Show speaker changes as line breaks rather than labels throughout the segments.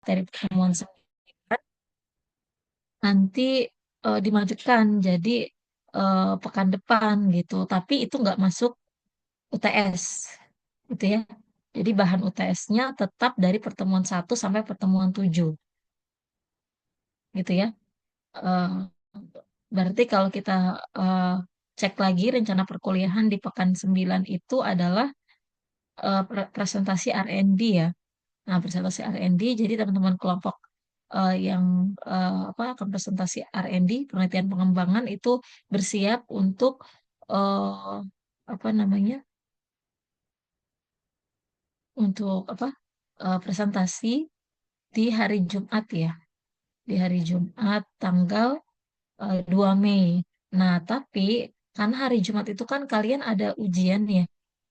materi pertemuan sembilan nanti dimajukan jadi pekan depan gitu. Tapi itu nggak masuk UTS gitu ya. Jadi bahan UTS-nya tetap dari pertemuan 1 sampai pertemuan 7 gitu ya. Eh, Berarti kalau kita eh, cek lagi rencana perkuliahan di pekan 9 itu adalah presentasi R&D ya. Nah, presentasi R&D, jadi teman-teman kelompok yang apa akan presentasi R&D, penelitian pengembangan itu bersiap untuk eh, apa namanya, untuk apa presentasi di hari Jumat ya, di hari Jumat tanggal 2 Mei. Nah, tapi karena hari Jumat itu kan kalian ada ujian ya,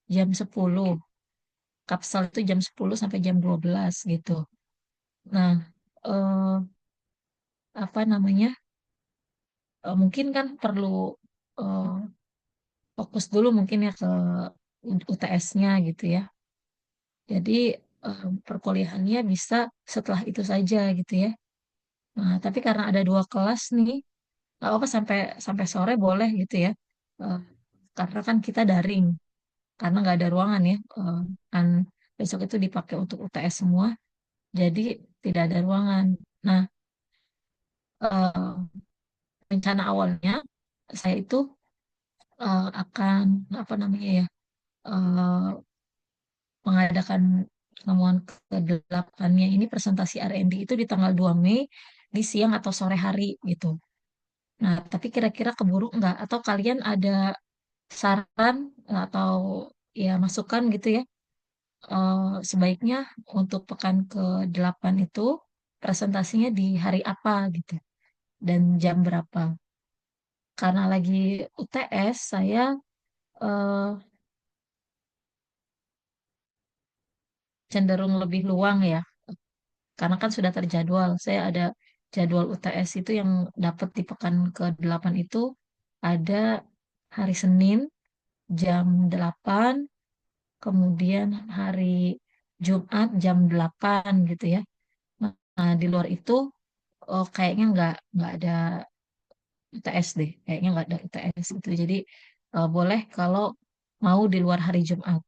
jam 10. Kapsel itu jam 10 sampai jam 12 gitu. Nah, eh, apa namanya? Mungkin kan perlu eh, fokus dulu mungkin ya ke UTS-nya gitu ya. Jadi perkuliahannya bisa setelah itu saja gitu ya. Nah, tapi karena ada 2 kelas nih, nggak apa sampai sampai sore boleh gitu ya. Eh, karena kan kita daring, karena nggak ada ruangan ya. Kan besok itu dipakai untuk UTS semua, jadi tidak ada ruangan. Nah, eh, rencana awalnya saya itu akan apa namanya ya, eh, mengadakan pertemuan ke-8-nya ini presentasi R&D itu di tanggal 2 Mei di siang atau sore hari gitu. Nah, tapi kira-kira keburu nggak? Atau kalian ada saran atau ya masukan gitu ya? eh, Sebaiknya untuk pekan ke-8 itu presentasinya di hari apa gitu dan jam berapa? Karena lagi UTS, saya eh, cenderung lebih luang ya, karena kan sudah terjadwal. Saya ada jadwal UTS itu yang dapat di pekan ke-8 itu ada hari Senin jam 8, kemudian hari Jumat jam 8 gitu ya. Nah, di luar itu kayaknya nggak ada UTS deh, kayaknya nggak ada UTS gitu. Jadi boleh kalau mau di luar hari Jumat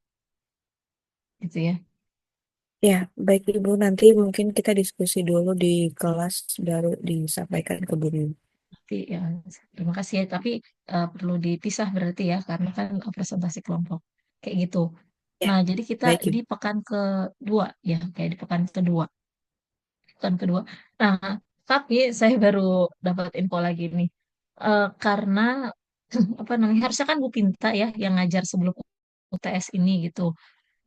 gitu ya.
Ya, baik Ibu. Nanti mungkin kita diskusi dulu di kelas baru disampaikan ke Bu Nini.
Tapi ya terima kasih ya. Tapi perlu dipisah berarti ya karena kan presentasi kelompok kayak gitu.
Ya,
Nah, jadi kita
baik
di
Ibu.
pekan kedua ya, kayak di pekan kedua, pekan kedua. Nah, tapi saya baru dapat info lagi nih. Karena apa namanya harusnya kan Bu Pinta ya yang ngajar sebelum UTS ini gitu.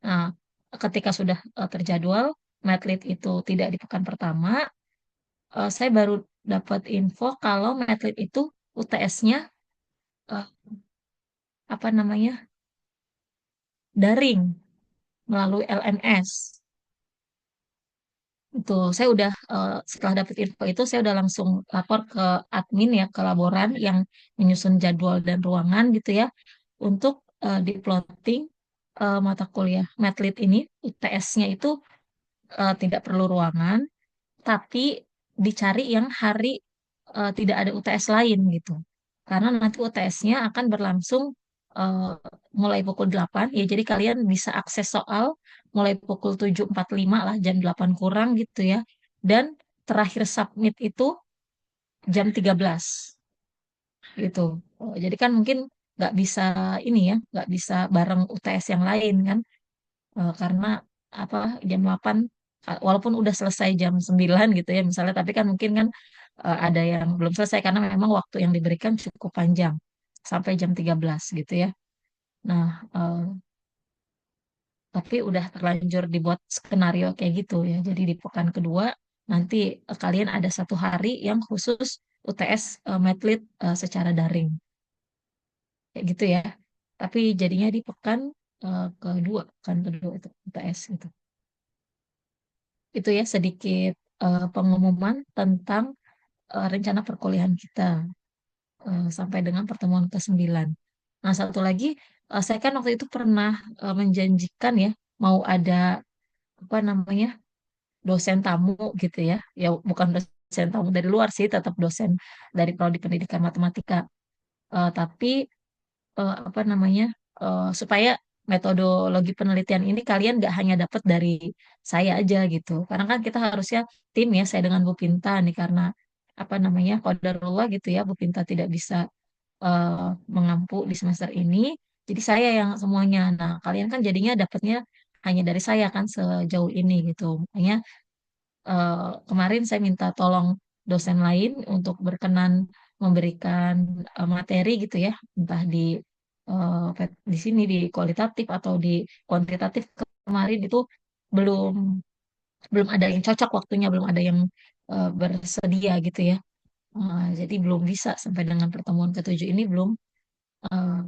Nah, ketika sudah terjadwal Medlit itu tidak di pekan pertama, saya baru dapat info kalau Medlit itu UTS-nya apa namanya daring melalui LMS. Itu saya udah setelah dapat info itu saya udah langsung lapor ke admin ya, ke laboran yang menyusun jadwal dan ruangan gitu ya untuk di-plotting mata kuliah Medlit ini UTS-nya itu tidak perlu ruangan tapi dicari yang hari tidak ada UTS lain gitu. Karena nanti UTS-nya akan berlangsung eh, mulai pukul 8 ya, jadi kalian bisa akses soal mulai pukul 7.45 lah, jam 8 kurang gitu ya. Dan terakhir submit itu jam 13 gitu. Jadi kan mungkin nggak bisa ini ya, nggak bisa bareng UTS yang lain kan. Karena apa jam 8 walaupun udah selesai jam 9 gitu ya misalnya tapi kan mungkin kan ada yang belum selesai karena memang waktu yang diberikan cukup panjang sampai jam 13 gitu ya. Nah, eh, tapi udah terlanjur dibuat skenario kayak gitu ya. Jadi di pekan kedua nanti kalian ada 1 hari yang khusus UTS Medlit secara daring kayak gitu ya. Tapi jadinya di pekan kedua itu UTS gitu. Itu ya sedikit pengumuman tentang rencana perkuliahan kita sampai dengan pertemuan ke-9. Nah, satu lagi, saya kan waktu itu pernah menjanjikan ya, mau ada apa namanya dosen tamu gitu ya. Ya bukan dosen tamu dari luar sih, tetap dosen dari prodi pendidikan matematika. Tapi apa namanya, supaya metodologi penelitian ini kalian gak hanya dapat dari saya aja gitu. Karena kan kita harusnya tim ya, saya dengan Bu Pinta nih, karena apa namanya, qadarullah gitu ya, Bu Pinta tidak bisa eh, mengampu di semester ini. Jadi saya yang semuanya. Nah, kalian kan jadinya dapatnya hanya dari saya kan sejauh ini gitu. Makanya eh, kemarin saya minta tolong dosen lain untuk berkenan memberikan materi gitu ya, entah di di sini di kualitatif atau di kuantitatif. Kemarin itu belum belum ada yang cocok waktunya, belum ada yang bersedia gitu ya. Jadi belum bisa sampai dengan pertemuan ketujuh ini belum eh,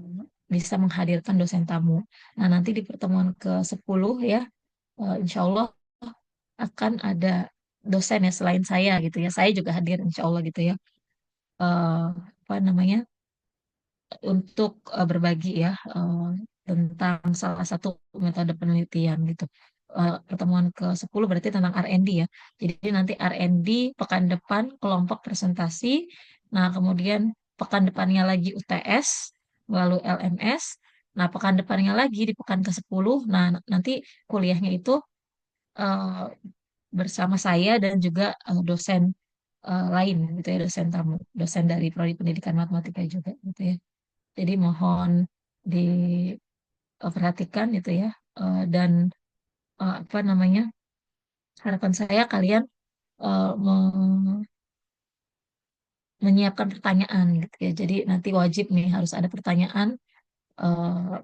bisa menghadirkan dosen tamu. Nah, nanti di pertemuan ke-10 ya, insya Allah akan ada dosen ya selain saya gitu ya. Saya juga hadir insya Allah gitu ya. Eh, apa namanya, untuk berbagi ya tentang salah satu metode penelitian gitu. Pertemuan ke-10 berarti tentang R&D ya. Jadi nanti R&D pekan depan kelompok presentasi. Nah, kemudian pekan depannya lagi UTS, lalu LMS. Nah, pekan depannya lagi di pekan ke-10. Nah, nanti kuliahnya itu eh, bersama saya dan juga dosen lain gitu ya, dosen tamu, dosen dari Prodi Pendidikan Matematika juga gitu ya. Jadi mohon diperhatikan itu ya. Dan apa namanya, harapan saya kalian menyiapkan pertanyaan gitu ya. Jadi nanti wajib nih harus ada pertanyaan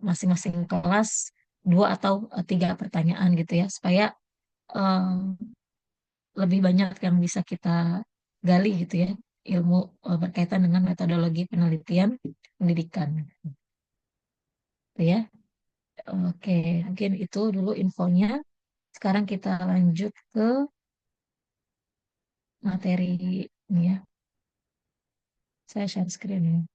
masing-masing kelas, dua atau tiga pertanyaan gitu ya, supaya eh, lebih banyak yang bisa kita gali gitu ya, ilmu berkaitan dengan metodologi penelitian pendidikan gitu ya. Oke, mungkin itu dulu infonya. Sekarang kita lanjut ke materi ini ya. Saya share screen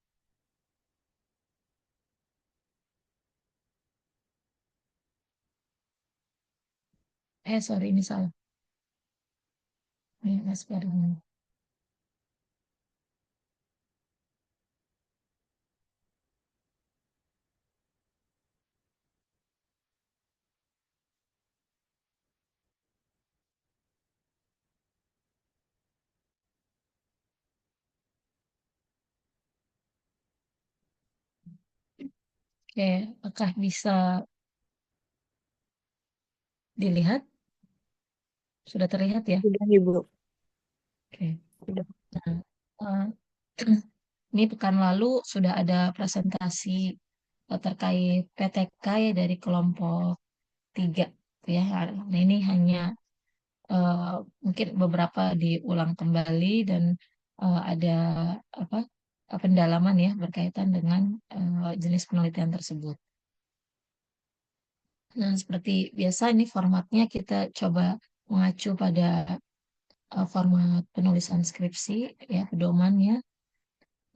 ya. Sorry, ini salah. Ini nggak share ini. Oke, apakah bisa dilihat? Sudah terlihat ya?
Udah Ibu,
Oke.
udah.
Nah, eh, ini pekan lalu sudah ada presentasi terkait PTK ya dari kelompok 3 ya. Nah, ini hanya eh, mungkin beberapa diulang kembali dan ada apa, pendalaman ya berkaitan dengan jenis penelitian tersebut. Nah, seperti biasa ini formatnya kita coba mengacu pada format penulisan skripsi ya, pedomannya.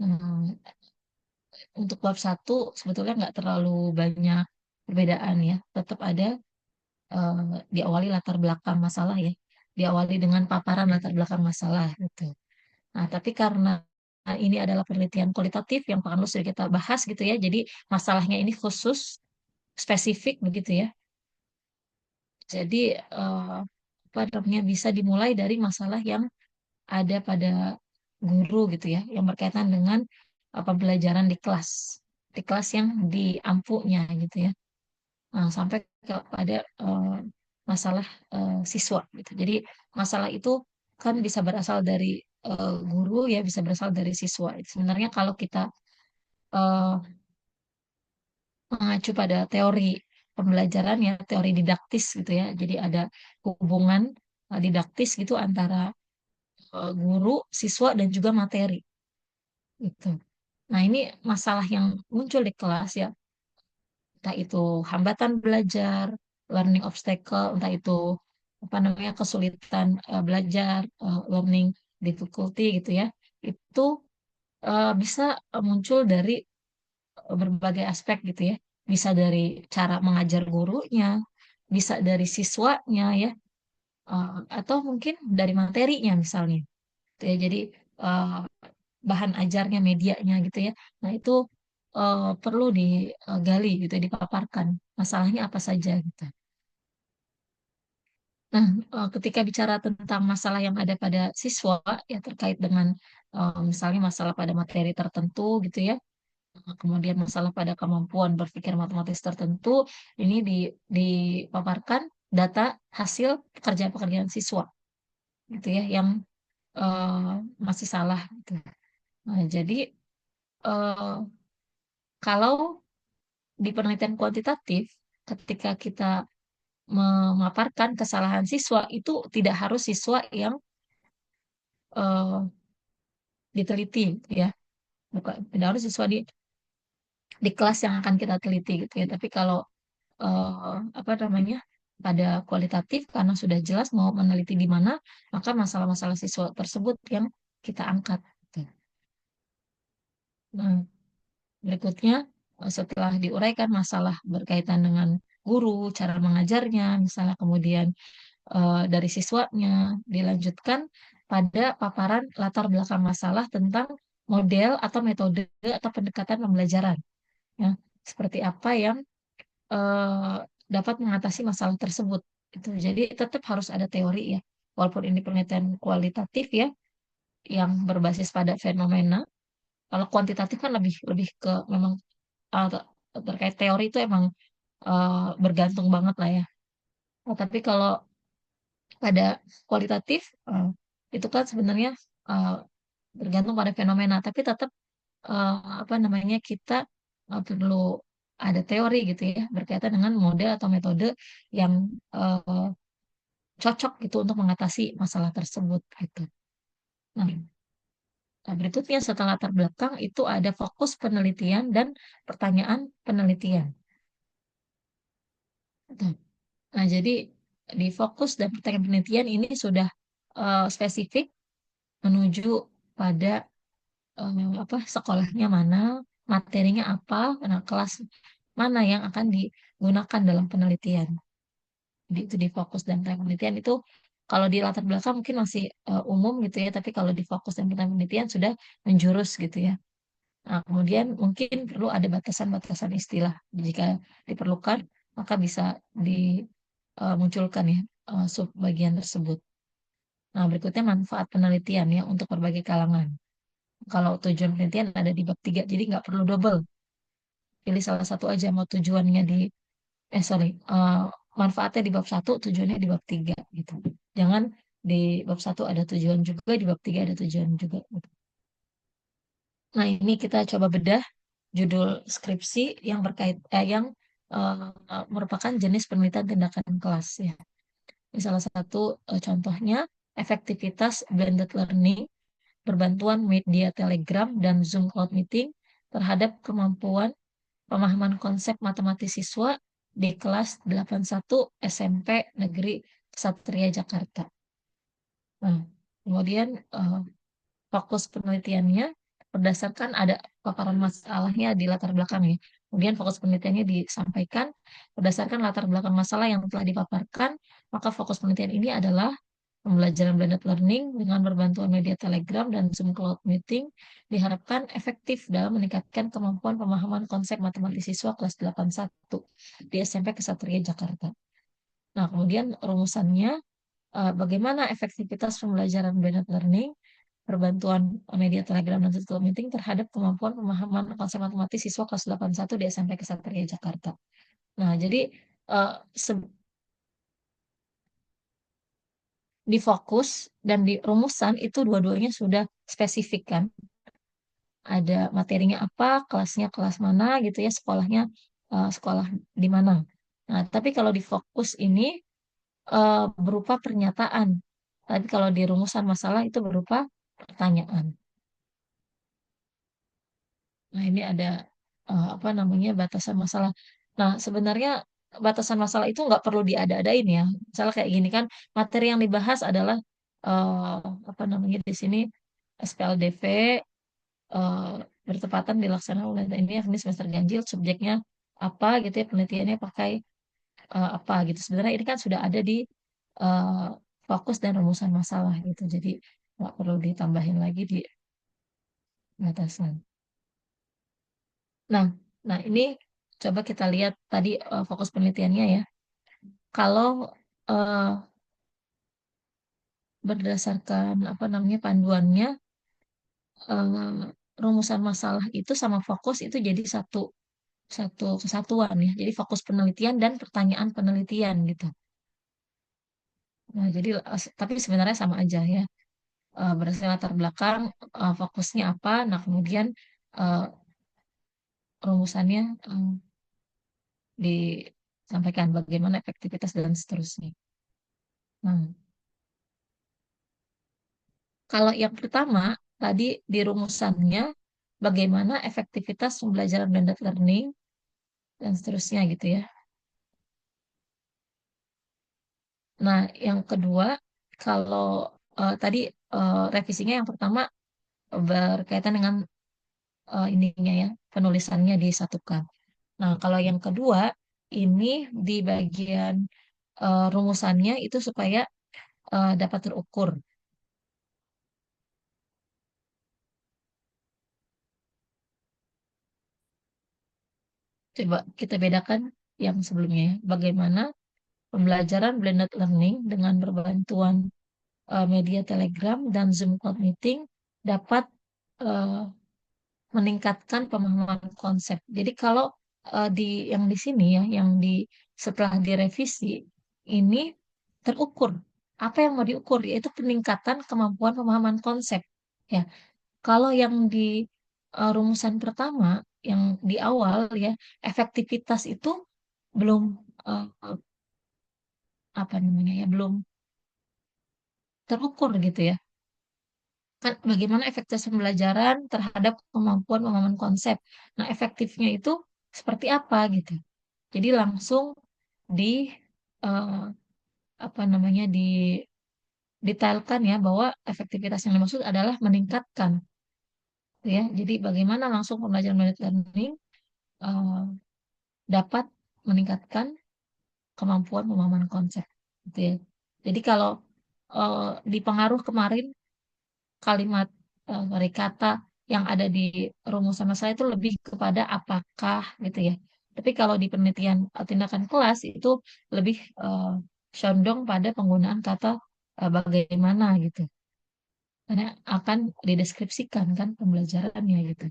Hmm, untuk bab satu sebetulnya nggak terlalu banyak perbedaan ya. Tetap ada eh, diawali latar belakang masalah ya. Diawali dengan paparan latar belakang masalah gitu. Nah, tapi karena ini adalah penelitian kualitatif yang pekan lalu sudah kita bahas gitu ya. Jadi masalahnya ini khusus, spesifik begitu ya. Jadi eh, apa namanya, bisa dimulai dari masalah yang ada pada guru gitu ya, yang berkaitan dengan pembelajaran di kelas yang diampunya gitu ya. Nah, sampai pada masalah siswa gitu. Jadi masalah itu kan bisa berasal dari guru ya, bisa berasal dari siswa. Sebenarnya kalau kita eh, mengacu pada teori pembelajaran ya, teori didaktis gitu ya. Jadi ada hubungan didaktis gitu antara guru, siswa dan juga materi gitu. Nah, ini masalah yang muncul di kelas ya, entah itu hambatan belajar, learning obstacle, entah itu apa namanya, kesulitan belajar, learning difficulty gitu ya. Itu bisa muncul dari berbagai aspek gitu ya. Bisa dari cara mengajar gurunya, bisa dari siswanya ya, atau mungkin dari materinya misalnya, gitu ya. Jadi eh, bahan ajarnya, medianya gitu ya. Nah itu perlu digali gitu, dipaparkan masalahnya apa saja gitu. Nah, ketika bicara tentang masalah yang ada pada siswa ya terkait dengan misalnya masalah pada materi tertentu gitu ya, kemudian masalah pada kemampuan berpikir matematis tertentu, ini dipaparkan data hasil pekerjaan-pekerjaan siswa gitu ya yang masih salah gitu. Nah, jadi eh, kalau di penelitian kuantitatif, ketika kita memaparkan kesalahan siswa itu tidak harus siswa yang eh, diteliti gitu ya, bukan tidak harus siswa di kelas yang akan kita teliti gitu ya. Tapi kalau apa namanya pada kualitatif karena sudah jelas mau meneliti di mana, maka masalah-masalah siswa tersebut yang kita angkat gitu. Nah, berikutnya setelah diuraikan masalah berkaitan dengan guru, cara mengajarnya, misalnya kemudian dari siswanya, dilanjutkan pada paparan latar belakang masalah tentang model atau metode atau pendekatan pembelajaran, ya, seperti apa yang eh, dapat mengatasi masalah tersebut. Itu jadi tetap harus ada teori ya, walaupun ini penelitian kualitatif ya, yang berbasis pada fenomena. Kalau kuantitatif kan lebih lebih ke memang uh, terkait teori itu emang bergantung banget lah ya. Oh, tapi kalau pada kualitatif itu kan sebenarnya uh, bergantung pada fenomena, tapi tetap uh, apa namanya kita perlu ada teori gitu ya berkaitan dengan model atau metode yang cocok gitu untuk mengatasi masalah tersebut gitu. Nah, berikutnya setelah latar belakang itu ada fokus penelitian dan pertanyaan penelitian. Gitu. Nah, jadi di fokus dan pertanyaan penelitian ini sudah spesifik menuju pada apa sekolahnya mana, materinya apa, nah, kelas mana yang akan digunakan dalam penelitian. Jadi itu di fokus dan pertanyaan penelitian itu kalau di latar belakang mungkin masih umum gitu ya, tapi kalau di fokus dan pertanyaan penelitian sudah menjurus gitu ya. Nah, kemudian mungkin perlu ada batasan-batasan istilah jika diperlukan, maka bisa dimunculkan ya sub bagian tersebut. Nah, berikutnya manfaat penelitian ya untuk berbagai kalangan. Kalau tujuan penelitian ada di bab 3, jadi nggak perlu double. Pilih salah satu aja mau tujuannya sorry, manfaatnya di bab 1, tujuannya di bab 3 gitu. Jangan di bab 1 ada tujuan juga, di bab 3 ada tujuan juga, gitu. Nah, ini kita coba bedah judul skripsi yang yang merupakan jenis penelitian tindakan kelas ya. Ini salah satu contohnya efektivitas blended learning berbantuan media Telegram dan Zoom Cloud Meeting terhadap kemampuan pemahaman konsep matematis siswa di kelas 81 SMP Negeri Kesatria Jakarta. Nah, kemudian fokus penelitiannya berdasarkan ada paparan masalahnya di latar belakang ya. Kemudian fokus penelitiannya disampaikan berdasarkan latar belakang masalah yang telah dipaparkan, maka fokus penelitian ini adalah pembelajaran blended learning dengan berbantuan media Telegram dan Zoom Cloud Meeting diharapkan efektif dalam meningkatkan kemampuan pemahaman konsep matematis siswa kelas 81 di SMP Kesatria Jakarta. Nah, kemudian rumusannya bagaimana efektivitas pembelajaran blended learning perbantuan media Telegram dan Google Meeting terhadap kemampuan pemahaman konsep matematis siswa kelas 81 di SMP Kesatria Jakarta. Nah, jadi eh, di fokus dan di rumusan itu dua-duanya sudah spesifik kan. Ada materinya apa, kelasnya kelas mana gitu ya, sekolahnya sekolah di mana. Nah, tapi kalau di fokus ini berupa pernyataan. Tapi kalau di rumusan masalah itu berupa pertanyaan. Nah, ini ada apa namanya batasan masalah. Nah, sebenarnya batasan masalah itu nggak perlu diada-adain ya. Misalnya kayak gini kan, materi yang dibahas adalah eh, apa namanya di sini SPLDV eh, bertepatan dilaksanakan oleh ini semester ganjil, subjeknya apa gitu ya, penelitiannya pakai apa gitu. Sebenarnya ini kan sudah ada di eh, fokus dan rumusan masalah gitu. Jadi nggak perlu ditambahin lagi di batasan. Nah, nah ini coba kita lihat tadi fokus penelitiannya ya. Kalau eh, berdasarkan apa namanya panduannya, rumusan masalah itu sama fokus itu jadi satu satu kesatuan ya. Jadi fokus penelitian dan pertanyaan penelitian gitu. Nah, jadi tapi sebenarnya sama aja ya. Berdasarkan latar belakang, fokusnya apa, nah kemudian eh, rumusannya disampaikan bagaimana efektivitas dan seterusnya. Nah, kalau yang pertama tadi di rumusannya bagaimana efektivitas pembelajaran blended learning dan seterusnya gitu ya. Nah, yang kedua kalau tadi revisinya yang pertama berkaitan dengan ininya ya, penulisannya disatukan. Nah, kalau yang kedua, ini di bagian rumusannya itu supaya dapat terukur. Coba kita bedakan yang sebelumnya ya. Bagaimana pembelajaran blended learning dengan berbantuan media Telegram dan Zoom Cloud Meeting dapat eh, meningkatkan pemahaman konsep. Jadi kalau di yang di sini ya, yang di setelah direvisi ini terukur. Apa yang mau diukur yaitu peningkatan kemampuan pemahaman konsep. Ya, kalau yang di rumusan pertama yang di awal ya, efektivitas itu belum eh, apa namanya ya, belum terukur gitu ya. Kan bagaimana efektivitas pembelajaran terhadap kemampuan pemahaman konsep. Nah, efektifnya itu seperti apa gitu. Jadi langsung di eh, apa namanya didetailkan ya bahwa efektivitas yang dimaksud adalah meningkatkan gitu ya. Jadi bagaimana langsung pembelajaran blended learning eh, dapat meningkatkan kemampuan pemahaman konsep gitu ya. Jadi kalau di pengaruh kemarin kalimat dari kata yang ada di rumusan masalah itu lebih kepada apakah gitu ya. Tapi kalau di penelitian tindakan kelas itu lebih condong pada penggunaan kata bagaimana gitu. Karena akan dideskripsikan kan pembelajarannya gitu.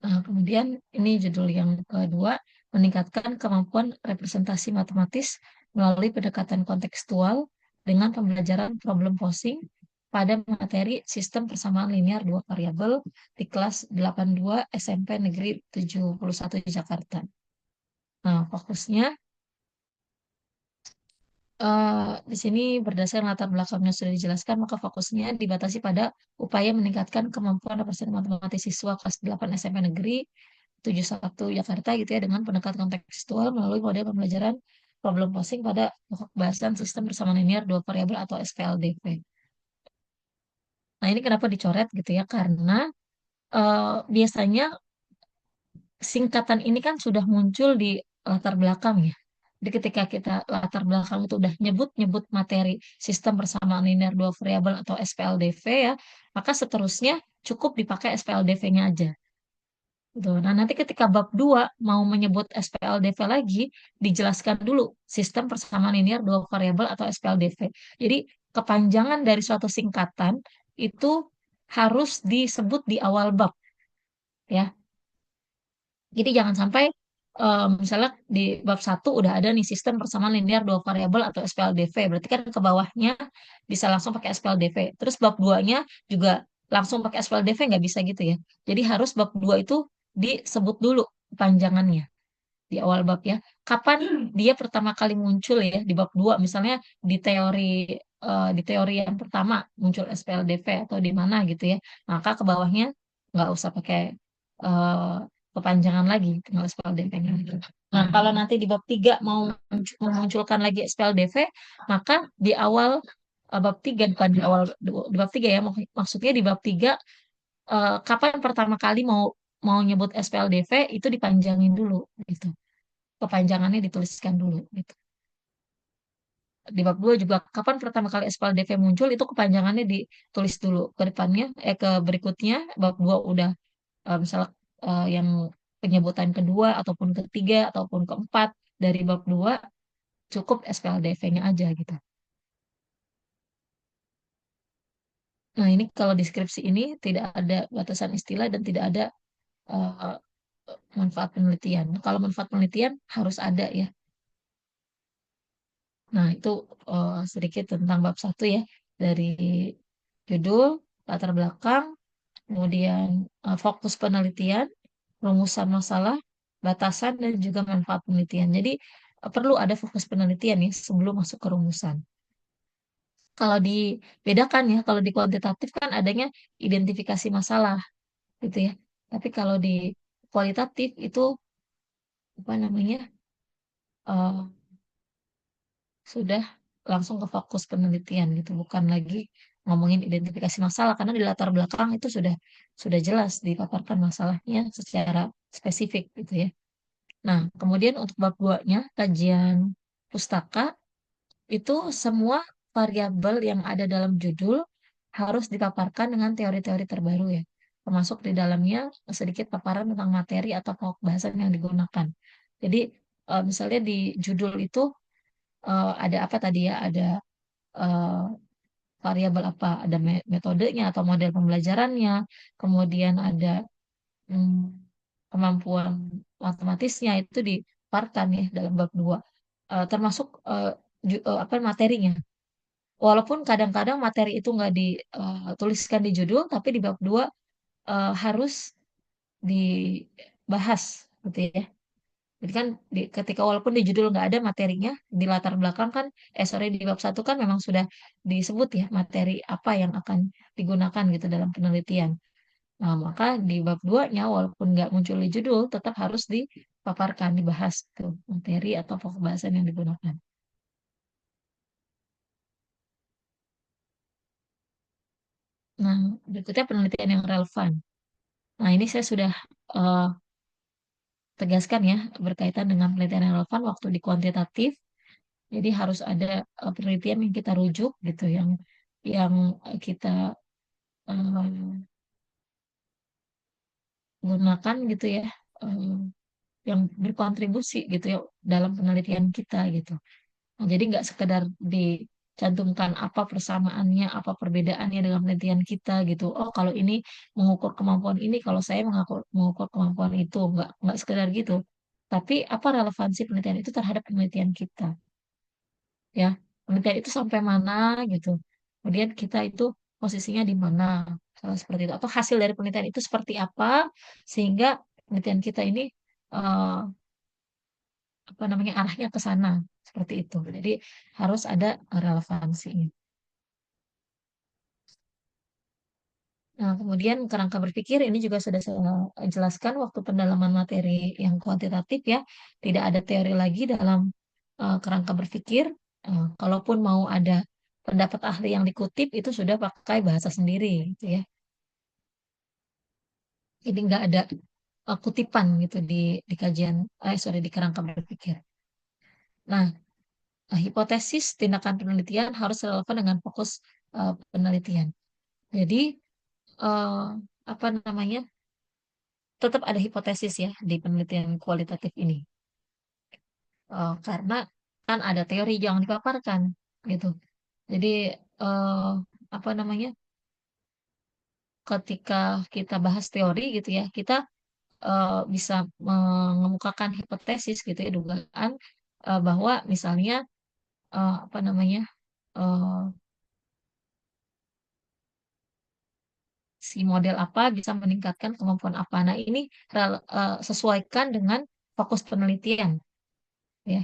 Nah, kemudian ini judul yang kedua, meningkatkan kemampuan representasi matematis melalui pendekatan kontekstual dengan pembelajaran problem posing pada materi sistem persamaan linear dua variabel di kelas 82 SMP Negeri 71 Jakarta. Nah, fokusnya di sini berdasarkan latar belakangnya sudah dijelaskan, maka fokusnya dibatasi pada upaya meningkatkan kemampuan representasi matematis siswa kelas 8 SMP Negeri 71 Jakarta gitu ya dengan pendekatan kontekstual melalui model pembelajaran problem posing pada pokok bahasan sistem persamaan linear dua variabel atau SPLDV. Nah, ini kenapa dicoret gitu ya? Karena biasanya singkatan ini kan sudah muncul di latar belakang ya. Jadi ketika kita latar belakang itu udah nyebut-nyebut materi sistem persamaan linear dua variabel atau SPLDV ya, maka seterusnya cukup dipakai SPLDV-nya aja. Gitu. Nah, nanti ketika bab 2 mau menyebut SPLDV lagi, dijelaskan dulu sistem persamaan linear dua variabel atau SPLDV. Jadi kepanjangan dari suatu singkatan itu harus disebut di awal bab ya. Jadi jangan sampai misalnya di bab satu udah ada nih sistem persamaan linear dua variabel atau SPLDV. Berarti kan ke bawahnya bisa langsung pakai SPLDV. Terus bab 2-nya juga langsung pakai SPLDV nggak bisa gitu ya. Jadi harus bab 2 itu disebut dulu panjangannya di awal bab ya. Kapan dia pertama kali muncul ya di bab 2 misalnya di teori yang pertama muncul SPLDV atau di mana gitu ya. Maka ke bawahnya nggak usah pakai eh, kepanjangan lagi, tinggal SPLDV-nya. Nah, kalau nanti di bab 3 mau memunculkan lagi SPLDV, maka di awal bab 3 bukan di bab 3 ya, maksudnya di bab 3 kapan pertama kali mau mau nyebut SPLDV itu dipanjangin dulu gitu. Kepanjangannya dituliskan dulu gitu. Di bab 2 juga kapan pertama kali SPLDV muncul itu kepanjangannya ditulis dulu ke depannya, ke berikutnya bab 2 udah misalnya yang penyebutan kedua ataupun ketiga ataupun keempat dari bab 2 cukup SPLDV-nya aja gitu. Nah, ini kalau deskripsi ini tidak ada batasan istilah dan tidak ada eh, manfaat penelitian. Kalau manfaat penelitian harus ada ya. Nah, itu sedikit tentang bab 1 ya. Dari judul, latar belakang, kemudian fokus penelitian, rumusan masalah, batasan, dan juga manfaat penelitian. Jadi, perlu ada fokus penelitian ya sebelum masuk ke rumusan. Kalau dibedakan ya, kalau di kuantitatif kan adanya identifikasi masalah gitu ya. Tapi kalau di kualitatif itu apa namanya eh, sudah langsung ke fokus penelitian gitu, bukan lagi ngomongin identifikasi masalah karena di latar belakang itu sudah jelas dipaparkan masalahnya secara spesifik gitu ya. Nah, kemudian untuk bab 2-nya kajian pustaka itu semua variabel yang ada dalam judul harus dipaparkan dengan teori-teori terbaru ya. Termasuk di dalamnya sedikit paparan tentang materi atau pokok bahasan yang digunakan. Jadi misalnya di judul itu ada apa tadi ya? Ada eh, variabel apa? Ada metodenya atau model pembelajarannya. Kemudian ada mm, kemampuan matematisnya itu dipaparkan ya dalam bab 2. Termasuk apa materinya. Walaupun kadang-kadang materi itu nggak dituliskan di judul, tapi di bab 2 harus dibahas gitu ya. Jadi kan ketika walaupun di judul nggak ada materinya, di latar belakang kan, sorry di bab 1 kan memang sudah disebut ya materi apa yang akan digunakan gitu dalam penelitian. Nah, maka di bab 2-nya walaupun nggak muncul di judul, tetap harus dipaparkan, dibahas tuh materi atau pokok bahasan yang digunakan. Nah, berikutnya penelitian yang relevan. Nah, ini saya sudah eh, tegaskan ya berkaitan dengan penelitian yang relevan waktu di kuantitatif. Jadi harus ada penelitian yang kita rujuk gitu, yang kita eh, gunakan gitu ya, eh, yang berkontribusi gitu ya dalam penelitian kita gitu. Nah, jadi nggak sekedar dicantumkan apa persamaannya, apa perbedaannya dengan penelitian kita gitu. Oh, kalau ini mengukur kemampuan ini, kalau saya mengukur kemampuan itu, nggak sekedar gitu. Tapi apa relevansi penelitian itu terhadap penelitian kita, ya? Penelitian itu sampai mana gitu. Kemudian kita itu posisinya di mana, seperti itu. Atau hasil dari penelitian itu seperti apa, sehingga penelitian kita ini eh, apa namanya arahnya ke sana seperti itu. Jadi harus ada relevansinya. Nah, kemudian kerangka berpikir ini juga sudah saya jelaskan waktu pendalaman materi yang kuantitatif ya. Tidak ada teori lagi dalam kerangka berpikir. Kalaupun mau ada pendapat ahli yang dikutip itu sudah pakai bahasa sendiri gitu ya. Jadi nggak ada kutipan gitu di kajian, sorry di kerangka berpikir. Nah, hipotesis tindakan penelitian harus relevan dengan fokus penelitian. Jadi eh, apa namanya tetap ada hipotesis ya di penelitian kualitatif ini. Karena kan ada teori yang dipaparkan gitu. Jadi eh, apa namanya ketika kita bahas teori gitu ya, kita bisa mengemukakan hipotesis gitu ya dugaan bahwa misalnya apa namanya eh, si model apa bisa meningkatkan kemampuan apa. Nah, ini sesuaikan dengan fokus penelitian ya.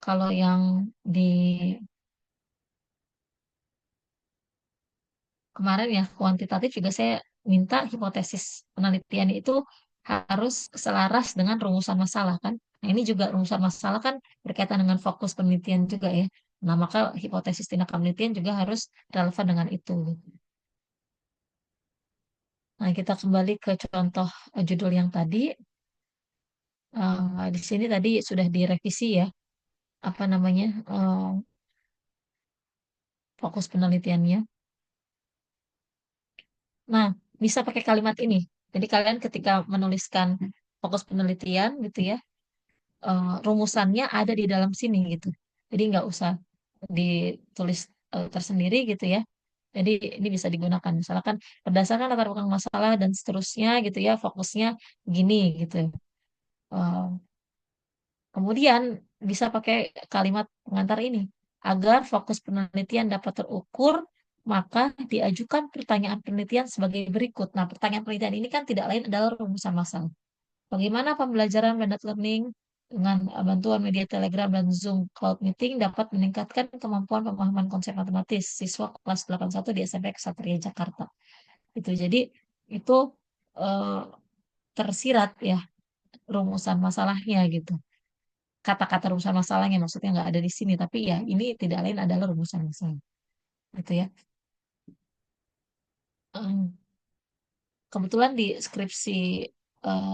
Kalau yang di kemarin ya kuantitatif juga saya minta hipotesis penelitian itu harus selaras dengan rumusan masalah kan. Nah, ini juga rumusan masalah kan berkaitan dengan fokus penelitian juga ya. Nah, maka hipotesis tindakan penelitian juga harus relevan dengan itu. Nah, kita kembali ke contoh judul yang tadi. Di sini tadi sudah direvisi ya, apa namanya? fokus penelitiannya. Nah, bisa pakai kalimat ini. Jadi kalian ketika menuliskan fokus penelitian gitu ya, rumusannya ada di dalam sini gitu. Jadi nggak usah ditulis tersendiri gitu ya. Jadi ini bisa digunakan. Misalkan berdasarkan latar belakang masalah dan seterusnya gitu ya, fokusnya gini gitu. Eh, Kemudian bisa pakai kalimat pengantar ini. Agar fokus penelitian dapat terukur, maka diajukan pertanyaan penelitian sebagai berikut. Nah, pertanyaan penelitian ini kan tidak lain adalah rumusan masalah. Bagaimana pembelajaran blended learning dengan bantuan media Telegram dan Zoom Cloud Meeting dapat meningkatkan kemampuan pemahaman konsep matematis siswa kelas 81 di SMP Kesatria Jakarta. Itu jadi itu eh, tersirat ya rumusan masalahnya gitu. Kata-kata rumusan masalahnya maksudnya nggak ada di sini, tapi ya ini tidak lain adalah rumusan masalah gitu ya. Em, Kebetulan di skripsi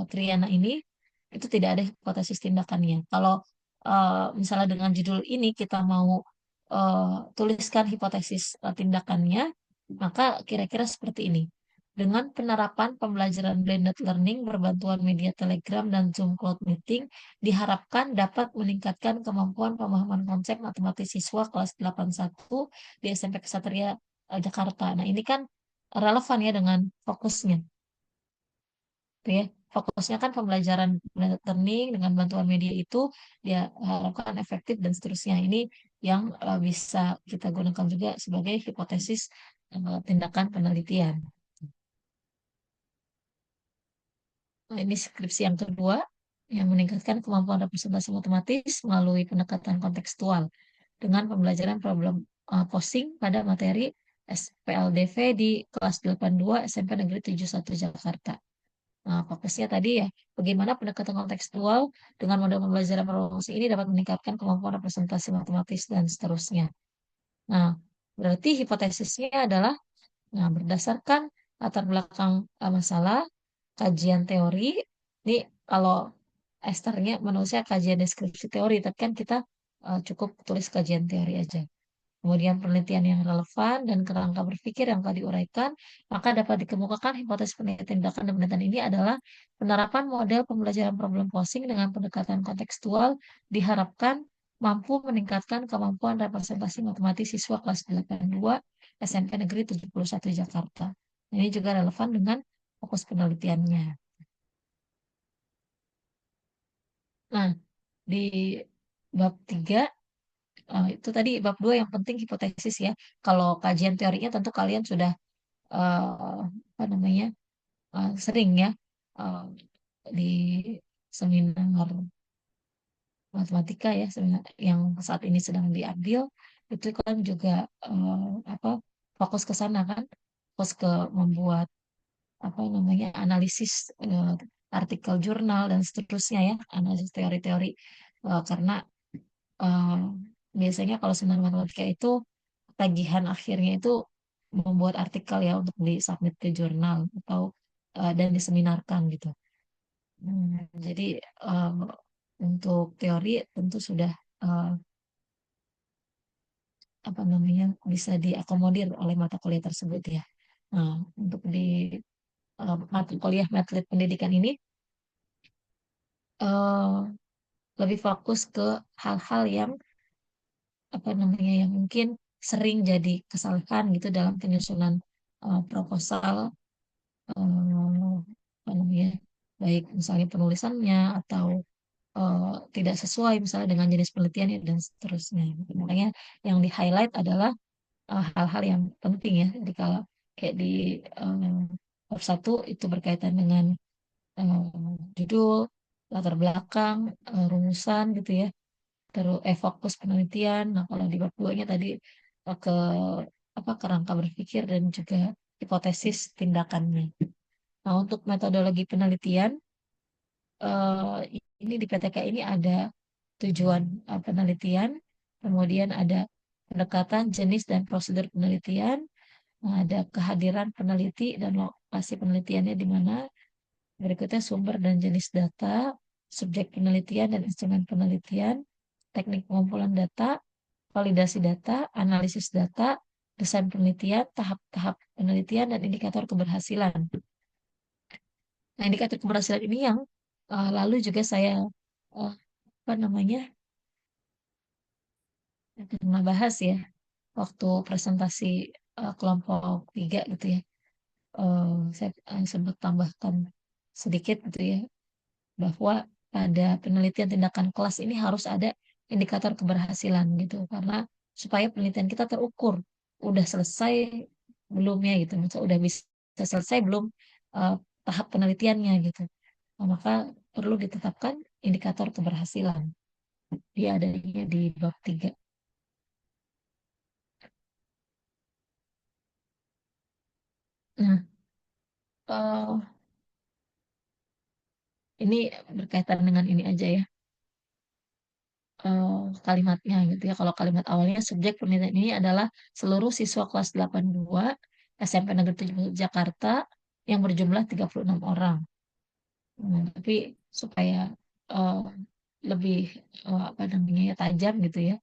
Triana ini itu tidak ada hipotesis tindakannya. Kalau misalnya dengan judul ini kita mau tuliskan hipotesis tindakannya, maka kira-kira seperti ini. Dengan penerapan pembelajaran blended learning berbantuan media Telegram dan Zoom Cloud Meeting, diharapkan dapat meningkatkan kemampuan pemahaman konsep matematis siswa kelas 81 di SMP Kesatria Jakarta. Nah, ini kan relevan ya dengan fokusnya gitu ya. Fokusnya kan pembelajaran blended learning dengan bantuan media itu dia harapkan efektif dan seterusnya. Ini yang bisa kita gunakan juga sebagai hipotesis tindakan penelitian. Nah, ini skripsi yang kedua yang meningkatkan kemampuan representasi matematis melalui pendekatan kontekstual dengan pembelajaran problem posing pada materi SPLDV di kelas 82 SMP Negeri 71 Jakarta. Nah, fokusnya tadi ya, bagaimana pendekatan kontekstual dengan model pembelajaran promosi ini dapat meningkatkan kemampuan representasi matematis dan seterusnya. Nah, berarti hipotesisnya adalah, nah, berdasarkan latar belakang masalah, kajian teori, ini kalau esternya menulisnya kajian deskripsi teori, tapi kan kita cukup tulis kajian teori aja. Kemudian penelitian yang relevan dan kerangka berpikir yang telah diuraikan, maka dapat dikemukakan hipotesis penelitian tindakan dan penelitian ini adalah penerapan model pembelajaran problem posing dengan pendekatan kontekstual diharapkan mampu meningkatkan kemampuan representasi matematis siswa kelas 82 SMP Negeri 71 Jakarta. Ini juga relevan dengan fokus penelitiannya. Nah, di bab 3 itu tadi bab 2 yang penting hipotesis ya. Kalau kajian teorinya tentu kalian sudah apa namanya sering ya eh, di seminar matematika ya seminar yang saat ini sedang diambil itu kan juga apa fokus ke sana kan fokus ke membuat apa namanya analisis artikel jurnal dan seterusnya ya analisis teori-teori. Karena eh, biasanya kalau seminar matematika itu tagihan akhirnya itu membuat artikel ya untuk disubmit ke jurnal atau dan diseminarkan gitu. Jadi eh, untuk teori tentu sudah eh, apa namanya bisa diakomodir oleh mata kuliah tersebut ya. Nah, untuk di mata kuliah materi pendidikan ini eh, lebih fokus ke hal-hal yang apa namanya yang mungkin sering jadi kesalahan gitu dalam penyusunan proposal apa namanya baik misalnya penulisannya atau eh, tidak sesuai misalnya dengan jenis penelitian ya, dan seterusnya. Makanya yang di highlight adalah hal-hal yang penting ya. Jadi kalau kayak di bab 1 itu berkaitan dengan judul, latar belakang, rumusan gitu ya. Terus fokus penelitian. Nah, kalau di bab 2-nya tadi ke apa kerangka berpikir dan juga hipotesis tindakannya. Nah, untuk metodologi penelitian ini di PTK ini ada tujuan penelitian, kemudian ada pendekatan jenis dan prosedur penelitian, ada kehadiran peneliti dan lokasi penelitiannya di mana, berikutnya sumber dan jenis data, subjek penelitian dan instrumen penelitian, teknik pengumpulan data, validasi data, analisis data, desain penelitian, tahap-tahap penelitian, dan indikator keberhasilan. Nah, indikator keberhasilan ini yang lalu juga saya uh, apa namanya pernah bahas ya waktu presentasi kelompok 3 gitu ya. Saya sempat tambahkan sedikit gitu ya bahwa pada penelitian tindakan kelas ini harus ada indikator keberhasilan gitu karena supaya penelitian kita terukur udah selesai belumnya gitu misalnya udah bisa selesai belum eh, tahap penelitiannya gitu. Nah, maka perlu ditetapkan indikator keberhasilan dia adanya di bab 3. Nah, eh, ini berkaitan dengan ini aja ya, eh, kalimatnya gitu ya. Kalau kalimat awalnya subjek penelitian ini adalah seluruh siswa kelas 82 SMP Negeri 7 Jakarta yang berjumlah 36 orang. Tapi supaya eh, lebih apa namanya ya tajam gitu ya,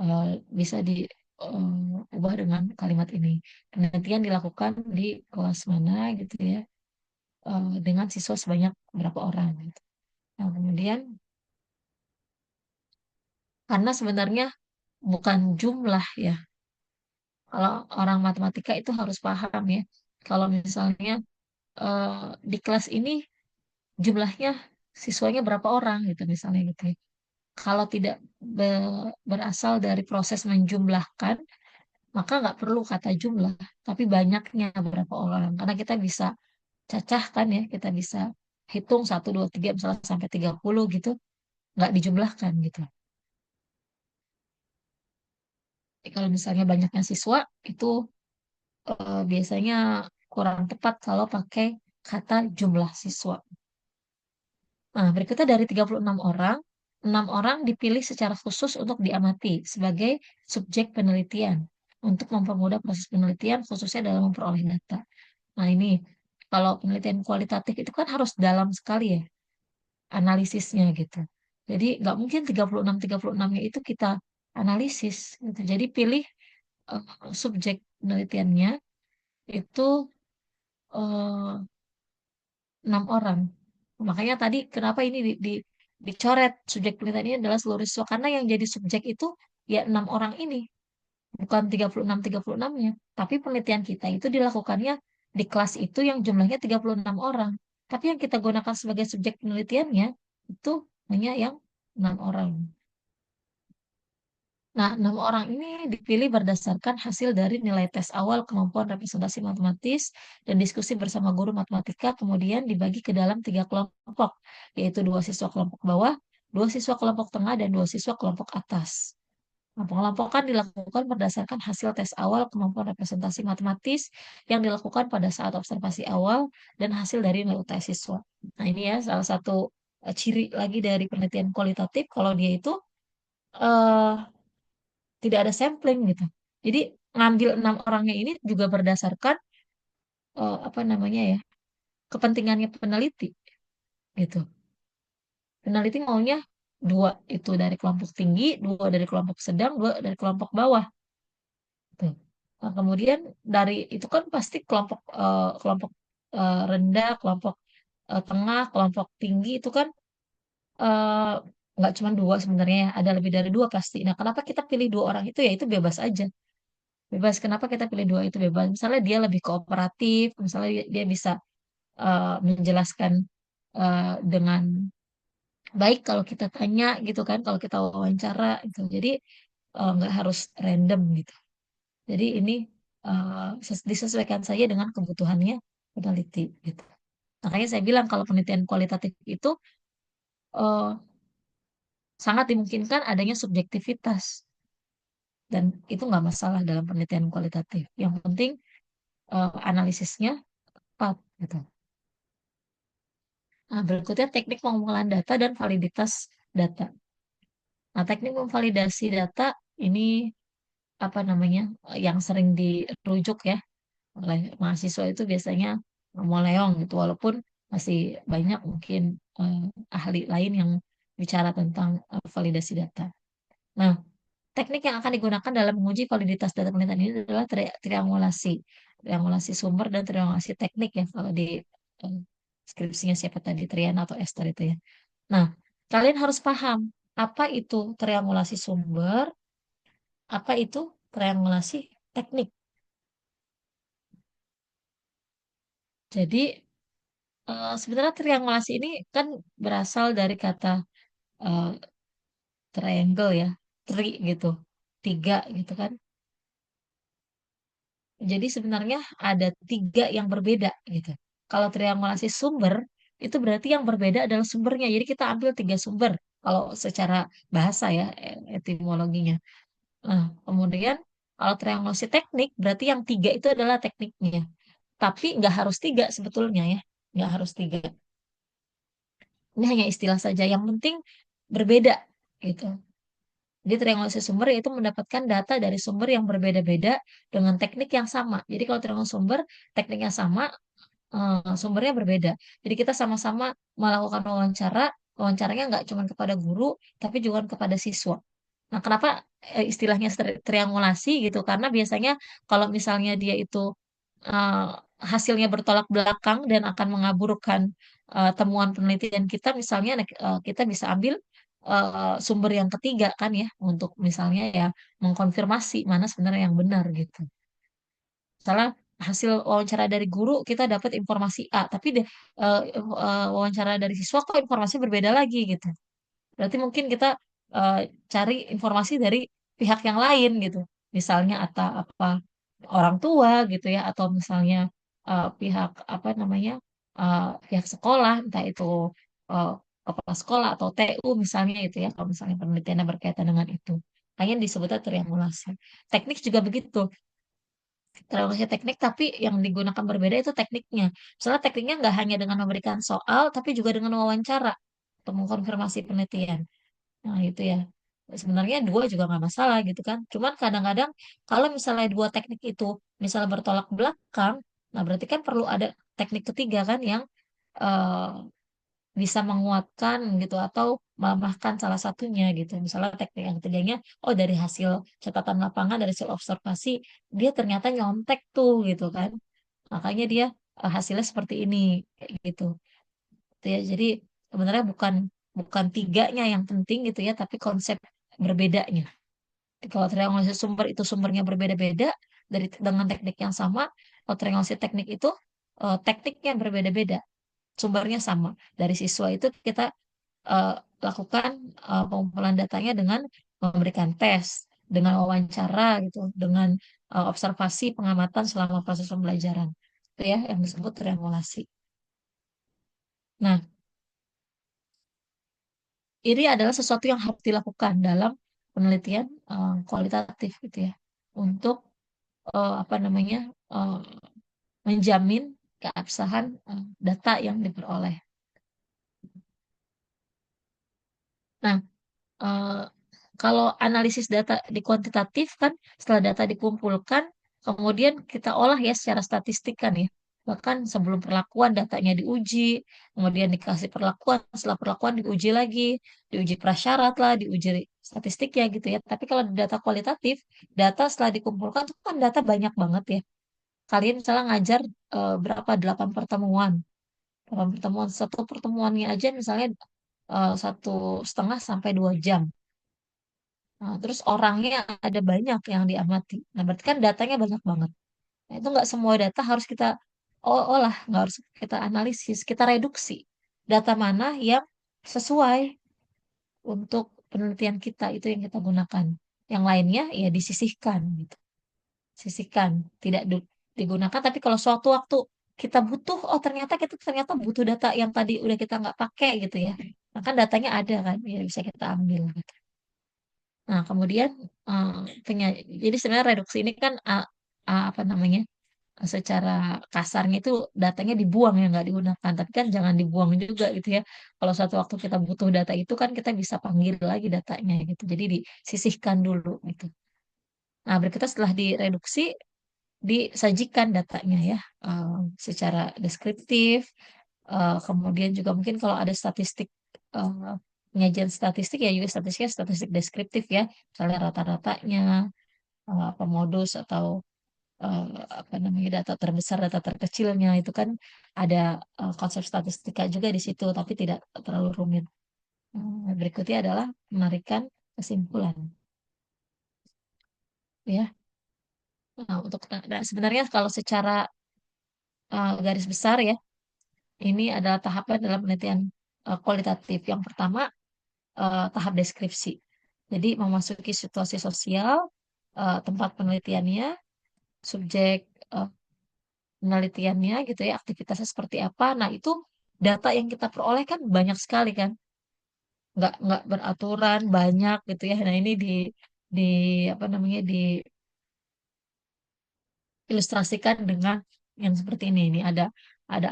eh, bisa diubah dengan kalimat ini. Penelitian dilakukan di kelas mana gitu ya, dengan siswa sebanyak berapa orang gitu. Nah, kemudian karena sebenarnya bukan jumlah ya. Kalau orang matematika itu harus paham ya. Kalau misalnya eh, di kelas ini jumlahnya siswanya berapa orang gitu misalnya gitu ya. Kalau tidak berasal dari proses menjumlahkan, maka nggak perlu kata jumlah, tapi banyaknya berapa orang. Karena kita bisa cacahkan ya, kita bisa hitung satu 2 3 misalnya sampai 30 gitu, nggak dijumlahkan gitu. Kalau misalnya banyaknya siswa, itu biasanya kurang tepat kalau pakai kata jumlah siswa. Nah, berikutnya dari 36 orang, 6 orang dipilih secara khusus untuk diamati sebagai subjek penelitian untuk mempermudah proses penelitian khususnya dalam memperoleh data. Nah, ini kalau penelitian kualitatif itu kan harus dalam sekali ya analisisnya gitu. Jadi nggak mungkin 36-36-nya itu kita analisis gitu. Jadi pilih subjek penelitiannya itu eh, 6 orang. Makanya tadi kenapa ini dicoret subjek penelitian ini adalah seluruh siswa karena yang jadi subjek itu ya 6 orang ini, bukan 36-36-nya. Tapi penelitian kita itu dilakukannya di kelas itu yang jumlahnya 36 orang. Tapi yang kita gunakan sebagai subjek penelitiannya itu hanya yang 6 orang. Nah, 6 orang ini dipilih berdasarkan hasil dari nilai tes awal kemampuan representasi matematis dan diskusi bersama guru matematika, kemudian dibagi ke dalam 3 kelompok, yaitu 2 siswa kelompok bawah, 2 siswa kelompok tengah, dan 2 siswa kelompok atas. Nah, pengelompokan dilakukan berdasarkan hasil tes awal kemampuan representasi matematis yang dilakukan pada saat observasi awal dan hasil dari nilai tes siswa. Nah, ini ya salah satu ciri lagi dari penelitian kualitatif kalau dia itu eh, tidak ada sampling gitu. Jadi ngambil 6 orangnya ini juga berdasarkan apa namanya ya kepentingannya peneliti gitu. Peneliti maunya dua itu dari kelompok tinggi, dua dari kelompok sedang, dua dari kelompok bawah. Tuh. Nah, kemudian dari itu kan pasti kelompok rendah, kelompok tengah, kelompok tinggi itu kan eh, nggak cuma dua sebenarnya ya, ada lebih dari dua pasti. Nah, kenapa kita pilih 2 orang itu ya itu bebas aja. Bebas. Kenapa kita pilih dua itu bebas? Misalnya dia lebih kooperatif, misalnya dia bisa menjelaskan dengan baik kalau kita tanya gitu kan, kalau kita wawancara gitu. Jadi nggak harus random gitu. Jadi ini disesuaikan saja dengan kebutuhannya peneliti gitu. Makanya saya bilang kalau penelitian kualitatif itu eh, sangat dimungkinkan adanya subjektivitas dan itu nggak masalah dalam penelitian kualitatif. Yang penting analisisnya tepat gitu. Nah, berikutnya teknik pengumpulan data dan validitas data. Nah, teknik memvalidasi data ini apa namanya yang sering dirujuk ya oleh mahasiswa itu biasanya moleong gitu, walaupun masih banyak mungkin eh, ahli lain yang bicara tentang validasi data. Nah, teknik yang akan digunakan dalam menguji validitas data penelitian ini adalah triangulasi. Triangulasi sumber dan triangulasi teknik ya kalau di eh, skripsinya siapa tadi, Triana atau Esther itu ya. Nah, kalian harus paham apa itu triangulasi sumber, apa itu triangulasi teknik. Jadi sebenarnya triangulasi ini kan berasal dari kata eh, triangle ya, tri gitu, tiga gitu kan. Jadi sebenarnya ada tiga yang berbeda gitu. Kalau triangulasi sumber itu berarti yang berbeda adalah sumbernya. Jadi kita ambil tiga sumber kalau secara bahasa ya etimologinya. Nah, kemudian kalau triangulasi teknik berarti yang tiga itu adalah tekniknya. Tapi nggak harus tiga sebetulnya ya, nggak harus tiga. Ini hanya istilah saja. Yang penting berbeda gitu. Jadi triangulasi sumber yaitu mendapatkan data dari sumber yang berbeda-beda dengan teknik yang sama. Jadi kalau triangulasi sumber tekniknya sama, sumbernya berbeda. Jadi kita sama-sama melakukan wawancara, wawancaranya nggak cuma kepada guru, tapi juga kepada siswa. Nah, kenapa istilahnya triangulasi gitu? Karena biasanya kalau misalnya dia itu eh, hasilnya bertolak belakang dan akan mengaburkan temuan penelitian kita, misalnya kita bisa ambil sumber yang ketiga kan ya, untuk misalnya ya mengkonfirmasi mana sebenarnya yang benar gitu. Misalnya hasil wawancara dari guru kita dapat informasi A, tapi wawancara dari siswa kok informasi berbeda lagi gitu. Berarti mungkin kita eh, cari informasi dari pihak yang lain gitu. Misalnya atau apa orang tua gitu ya, atau misalnya pihak apa namanya pihak sekolah, entah itu eh, kepala sekolah atau TU misalnya itu ya, kalau misalnya penelitiannya berkaitan dengan itu. Hanya disebutnya triangulasi. Teknik juga begitu. Triangulasi teknik tapi yang digunakan berbeda itu tekniknya. Misalnya tekniknya nggak hanya dengan memberikan soal, tapi juga dengan wawancara untuk mengkonfirmasi penelitian. Nah, itu ya. Sebenarnya dua juga nggak masalah gitu kan. Cuman kadang-kadang kalau misalnya dua teknik itu misalnya bertolak belakang, nah berarti kan perlu ada teknik ketiga kan yang eh, bisa menguatkan gitu atau melemahkan salah satunya gitu. Misalnya teknik yang ketiganya, oh dari hasil catatan lapangan, dari hasil observasi, dia ternyata nyontek tuh gitu kan. Makanya dia hasilnya seperti ini kayak gitu. Gitu ya. Jadi sebenarnya bukan bukan tiganya yang penting gitu ya, tapi konsep berbedanya. Kalau triangulasi sumber itu sumbernya berbeda-beda dari dengan teknik yang sama, kalau triangulasi teknik itu tekniknya berbeda-beda, sumbernya sama. Dari siswa itu kita eh, lakukan pengumpulan datanya dengan memberikan tes, dengan wawancara gitu, dengan observasi pengamatan selama proses pembelajaran. Itu ya yang disebut triangulasi. Nah, ini adalah sesuatu yang harus dilakukan dalam penelitian kualitatif gitu ya untuk apa namanya eh, menjamin keabsahan data yang diperoleh. Nah, eh, kalau analisis data di kuantitatif kan setelah data dikumpulkan kemudian kita olah ya secara statistik kan ya. Bahkan sebelum perlakuan datanya diuji, kemudian dikasih perlakuan, setelah perlakuan diuji lagi, diuji prasyarat lah, diuji statistik ya gitu ya. Tapi kalau di data kualitatif, data setelah dikumpulkan itu kan data banyak banget ya. Kalian misalnya ngajar berapa? 8 pertemuan. 8 pertemuan. Satu pertemuannya aja misalnya 1,5 sampai 2 jam. Nah, terus orangnya ada banyak yang diamati. Nah, berarti kan datanya banyak banget. Nah, itu nggak semua data harus kita olah, nggak harus kita analisis, kita reduksi. Data mana yang sesuai untuk penelitian kita itu yang kita gunakan. Yang lainnya ya disisihkan gitu. Sisihkan, tidak digunakan. Tapi kalau suatu waktu kita butuh, oh ternyata kita ternyata butuh data yang tadi udah kita nggak pakai gitu ya. Nah, kan datanya ada kan, ya bisa kita ambil gitu. Nah, kemudian eh, jadi sebenarnya reduksi ini kan apa namanya? Secara kasarnya itu datanya dibuang ya nggak digunakan. Tapi kan jangan dibuang juga gitu ya. Kalau suatu waktu kita butuh data itu kan kita bisa panggil lagi datanya gitu. Jadi disisihkan dulu gitu. Nah, berikutnya setelah direduksi disajikan datanya ya eh, secara deskriptif. Kemudian juga mungkin kalau ada statistik eh, penyajian statistik ya juga statistiknya statistik deskriptif ya, misalnya rata-ratanya, apa modus atau eh, apa namanya data terbesar, data terkecilnya itu kan ada konsep statistika juga di situ, tapi tidak terlalu rumit. Berikutnya adalah menarikan kesimpulan, ya. Nah, nah, sebenarnya kalau secara garis besar ya, ini adalah tahapan dalam penelitian kualitatif. Yang pertama, tahap deskripsi. Jadi memasuki situasi sosial, tempat penelitiannya, subjek eh, penelitiannya gitu ya, aktivitasnya seperti apa. Nah, itu data yang kita peroleh kan banyak sekali kan, nggak beraturan, banyak gitu ya. Nah, ini di apa namanya diilustrasikan dengan yang seperti ini. Ini ada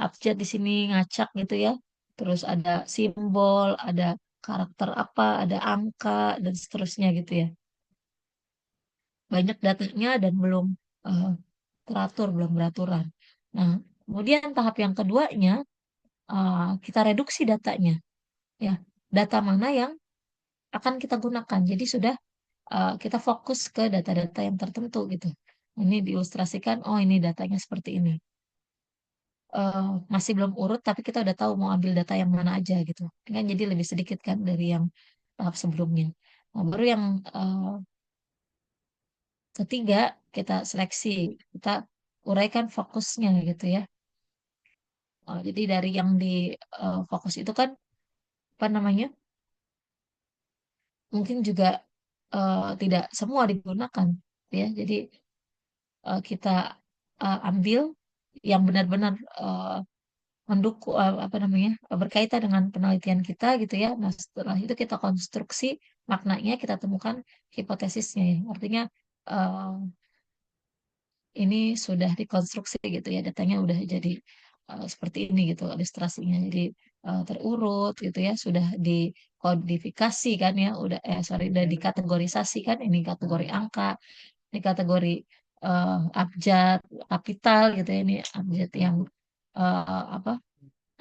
abjad di sini ngacak gitu ya. Terus ada simbol, ada karakter apa, ada angka dan seterusnya gitu ya. Banyak datanya dan belum eh, teratur, belum beraturan. Nah, kemudian tahap yang keduanya kita reduksi datanya, ya. Data mana yang akan kita gunakan. Jadi sudah kita fokus ke data-data yang tertentu gitu. Ini diilustrasikan, oh ini datanya seperti ini. Eh, Masih belum urut, tapi kita udah tahu mau ambil data yang mana aja gitu. Kan jadi lebih sedikit kan dari yang tahap sebelumnya. Nah, baru yang eh, ketiga kita seleksi, kita uraikan fokusnya gitu ya. Jadi dari yang di fokus itu kan apa namanya? Mungkin juga tidak semua digunakan ya. Jadi kita ambil yang benar-benar mendukung apa namanya berkaitan dengan penelitian kita gitu ya. Nah, setelah itu kita konstruksi maknanya, kita temukan hipotesisnya ya. Artinya eh, ini sudah dikonstruksi gitu ya, datanya udah jadi seperti ini gitu ilustrasinya. Jadi terurut gitu ya, sudah dikodifikasi kan ya, udah dikategorisasi kan, ini kategori angka, ini kategori abjad, kapital gitu ya, ini abjad yang apa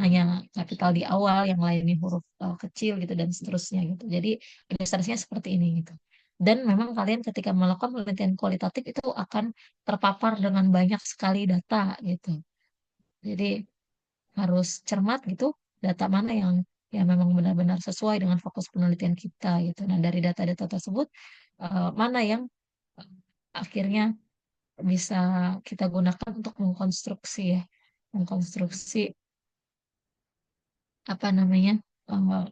hanya kapital di awal, yang lainnya huruf kecil gitu dan seterusnya gitu. Jadi ilustrasinya seperti ini gitu. Dan memang kalian ketika melakukan penelitian kualitatif itu akan terpapar dengan banyak sekali data gitu. Jadi harus cermat gitu, data mana yang memang benar-benar sesuai dengan fokus penelitian kita gitu. Nah, dari data-data tersebut mana yang eh, akhirnya bisa kita gunakan untuk mengkonstruksi ya, mengkonstruksi apa namanya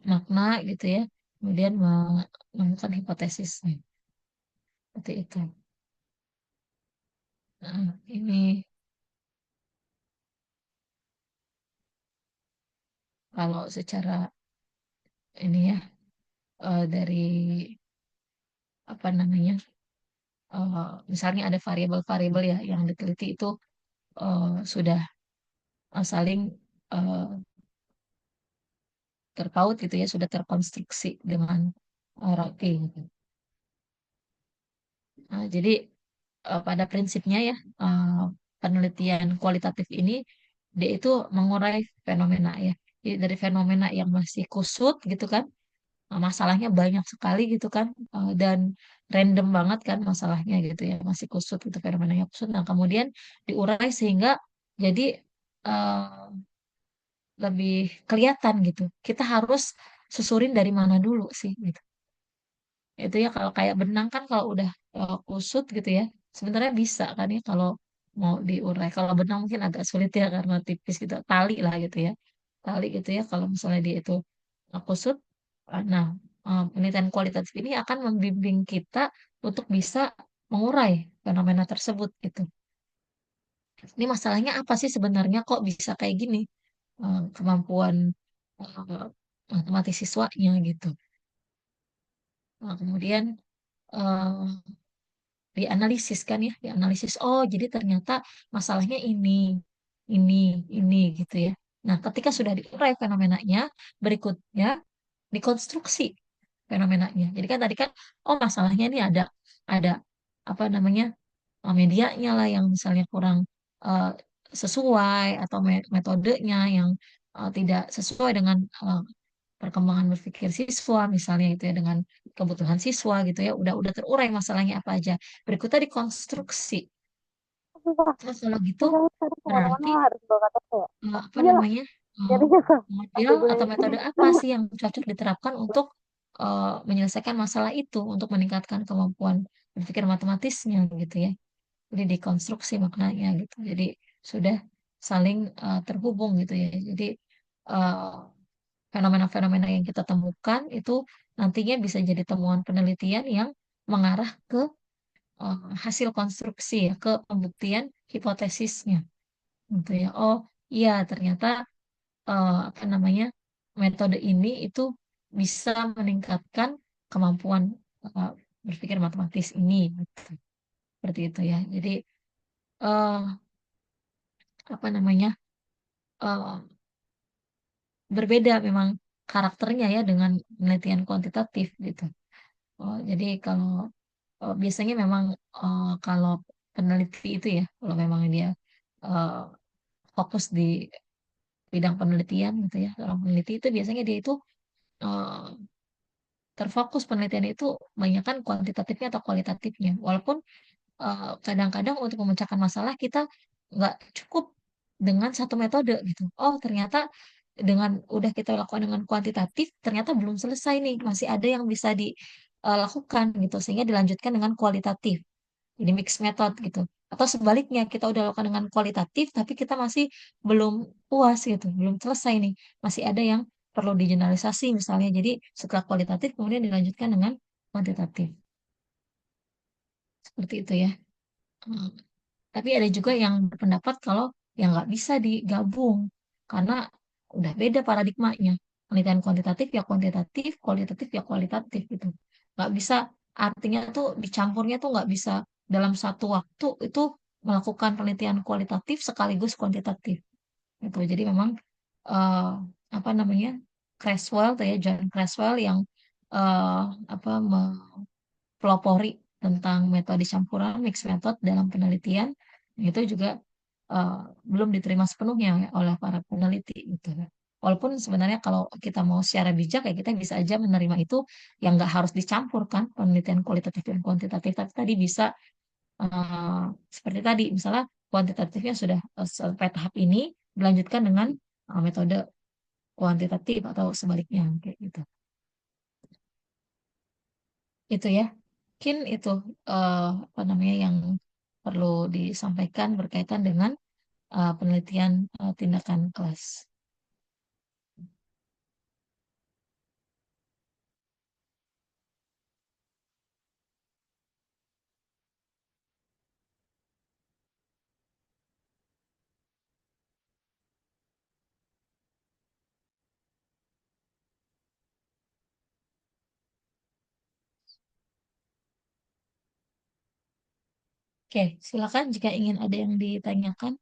makna gitu ya, kemudian menemukan hipotesisnya seperti itu. Nah, ini kalau secara ini ya dari apa namanya misalnya ada variabel-variabel ya yang diteliti itu sudah saling eh, terpaut gitu ya, sudah terkonstruksi dengan rapi gitu. Nah, jadi pada prinsipnya ya eh, penelitian kualitatif ini dia itu mengurai fenomena ya. Jadi dari fenomena yang masih kusut gitu kan, masalahnya banyak sekali gitu kan, dan random banget kan masalahnya gitu ya, masih kusut gitu fenomenanya kusut. Nah kemudian diurai sehingga jadi eh, lebih kelihatan gitu. Kita harus susurin dari mana dulu sih gitu. Itu ya kalau kayak benang kan kalau udah kusut gitu ya, sebenarnya bisa kan ya kalau mau diurai. Kalau benang mungkin agak sulit ya karena tipis gitu, tali lah gitu ya. Tali gitu ya kalau misalnya dia itu kusut. Nah, penelitian kualitatif ini akan membimbing kita untuk bisa mengurai fenomena tersebut gitu. Ini masalahnya apa sih sebenarnya kok bisa kayak gini? Kemampuan eh, matematis siswanya gitu. Nah, kemudian eh, dianalisis kan ya, dianalisis. Oh, jadi ternyata masalahnya ini, ini gitu ya. Nah, ketika sudah diurai fenomenanya, berikutnya dikonstruksi fenomenanya. Jadi kan tadi kan, oh masalahnya ini ada apa namanya medianya lah yang misalnya kurang eh, sesuai atau metodenya yang tidak sesuai dengan perkembangan berpikir siswa misalnya itu ya dengan kebutuhan siswa gitu ya udah terurai masalahnya apa aja. Berikutnya dikonstruksi.
Susah.
Nah, kalau gitu
Susah sekarang
berarti
kemana-mana harus bawa KTP ya.
apa
Iya,
namanya eh,
jadinya
model
gue
atau metode apa sih yang cocok diterapkan untuk menyelesaikan masalah itu untuk meningkatkan kemampuan berpikir matematisnya gitu ya. Jadi dikonstruksi maknanya gitu. Jadi sudah saling terhubung gitu ya. Jadi eh, fenomena-fenomena yang kita temukan itu nantinya bisa jadi temuan penelitian yang mengarah ke eh, hasil konstruksi ya, ke pembuktian hipotesisnya gitu ya. Oh iya ternyata apa namanya metode ini itu bisa meningkatkan kemampuan eh, berpikir matematis ini gitu. Seperti itu ya. Jadi eh, apa namanya eh, berbeda memang karakternya ya dengan penelitian kuantitatif gitu. Oh, jadi kalau biasanya memang kalau peneliti itu ya, kalau memang dia eh, fokus di bidang penelitian gitu ya, orang peneliti itu biasanya dia itu eh, terfokus penelitian itu banyak kan kuantitatifnya atau kualitatifnya. Walaupun kadang-kadang untuk memecahkan masalah kita nggak cukup dengan satu metode gitu. Oh, ternyata dengan udah kita lakukan dengan kuantitatif, ternyata belum selesai nih, masih ada yang bisa dilakukan gitu, sehingga dilanjutkan dengan kualitatif. Jadi mix method gitu. Atau sebaliknya, kita udah lakukan dengan kualitatif, tapi kita masih belum puas gitu, belum selesai nih, masih ada yang perlu digeneralisasi misalnya. Jadi setelah kualitatif kemudian dilanjutkan dengan kuantitatif. Seperti itu ya. Hmm. Tapi ada juga yang berpendapat kalau yang nggak bisa digabung karena udah beda paradigmanya. Penelitian kuantitatif ya kuantitatif, kualitatif ya kualitatif gitu. Nggak bisa artinya tuh dicampurnya tuh nggak bisa dalam satu waktu itu melakukan penelitian kualitatif sekaligus kuantitatif gitu. Jadi memang eh, apa namanya Creswell tuh ya John Creswell yang eh, apa pelopori tentang metode campuran mix method dalam penelitian itu juga eh, belum diterima sepenuhnya oleh para peneliti gitu kan. Walaupun sebenarnya kalau kita mau secara bijak ya kita bisa aja menerima itu yang nggak harus dicampurkan penelitian kualitatif dan kuantitatif tapi tadi bisa eh, seperti tadi misalnya kuantitatifnya sudah sampai tahap ini dilanjutkan dengan metode kuantitatif atau sebaliknya kayak gitu. Itu ya. Mungkin itu apa namanya yang perlu disampaikan berkaitan dengan penelitian tindakan kelas. Oke, silakan jika ingin ada yang ditanyakan.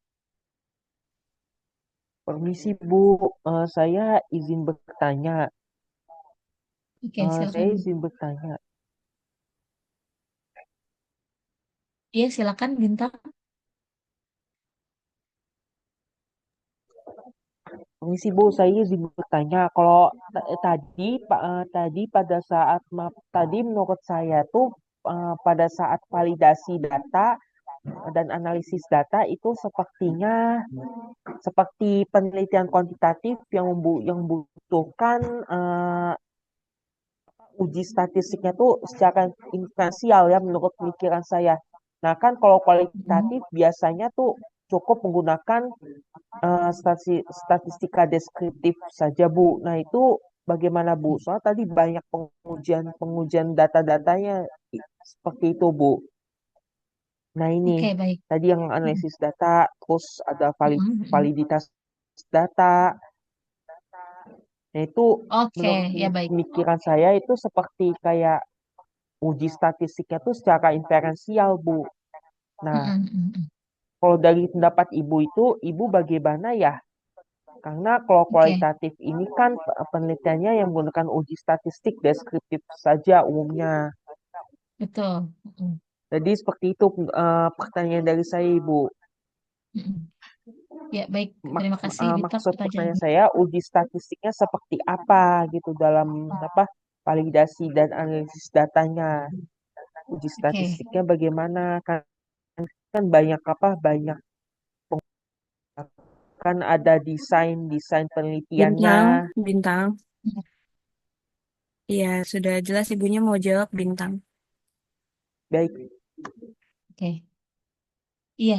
Permisi Bu, saya izin bertanya.
Oke,
Saya
silakan.
izin bertanya.
Iya, silakan Bintang.
Permisi Bu, saya izin bertanya. Kalau tadi pada saat tadi menurut saya tuh pada saat validasi data dan analisis data itu sepertinya seperti penelitian kuantitatif yang membutuhkan uji statistiknya tuh secara inferensial ya menurut pemikiran saya. Nah kan kalau
Hmm,
kualitatif biasanya tuh cukup menggunakan statistika deskriptif saja Bu. Nah itu bagaimana Bu? Soalnya tadi banyak pengujian data-datanya seperti itu Bu. Nah ini
Oke, baik.
tadi yang
Hmm,
analisis data, terus ada
hmm, hmm.
validitas data. Nah itu
Oke,
menurut
ya baik.
pemikiran saya itu seperti kayak uji statistiknya tuh secara inferensial, Bu.
Hmm,
Nah,
hmm, hmm, hmm.
kalau dari pendapat Ibu itu, Ibu bagaimana ya? Karena kalau
Oke,
kualitatif ini kan penelitiannya yang menggunakan uji statistik deskriptif saja umumnya.
betul.
Jadi seperti itu pertanyaan dari saya, Ibu.
Hmm, hmm. Ya, baik. Terima kasih Bintang
Maksud pertanyaan
pertanyaannya.
saya, uji statistiknya seperti apa gitu dalam apa validasi dan analisis datanya. Uji
Oke.
statistiknya bagaimana? Kan banyak apa? Banyak kan ada desain desain penelitiannya.
Bintang, Bintang. Iya, sudah jelas ibunya mau jawab Bintang.
Baik,
Oke. Iya,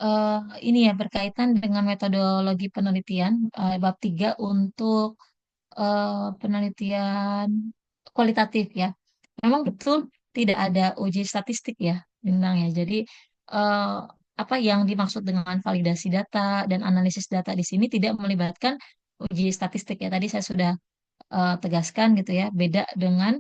eh, ini ya berkaitan dengan metodologi penelitian bab 3 untuk penelitian kualitatif ya. Memang betul tidak ada uji statistik ya, Bintang ya. Jadi eh, apa yang dimaksud dengan validasi data dan analisis data di sini tidak melibatkan uji statistik ya. Tadi saya sudah tegaskan gitu ya, beda dengan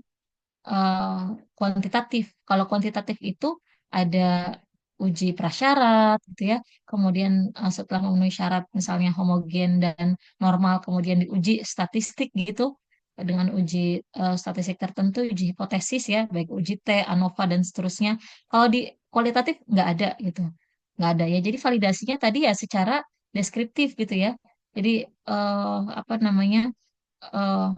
eh, kuantitatif. Kalau kuantitatif itu ada uji prasyarat gitu ya. Kemudian setelah memenuhi syarat misalnya homogen dan normal, kemudian diuji statistik gitu dengan uji statistik tertentu, uji hipotesis ya, baik uji T, ANOVA dan seterusnya. Kalau di kualitatif nggak ada gitu, nggak ada ya. Jadi validasinya tadi ya secara deskriptif gitu ya. Jadi apa namanya? eh,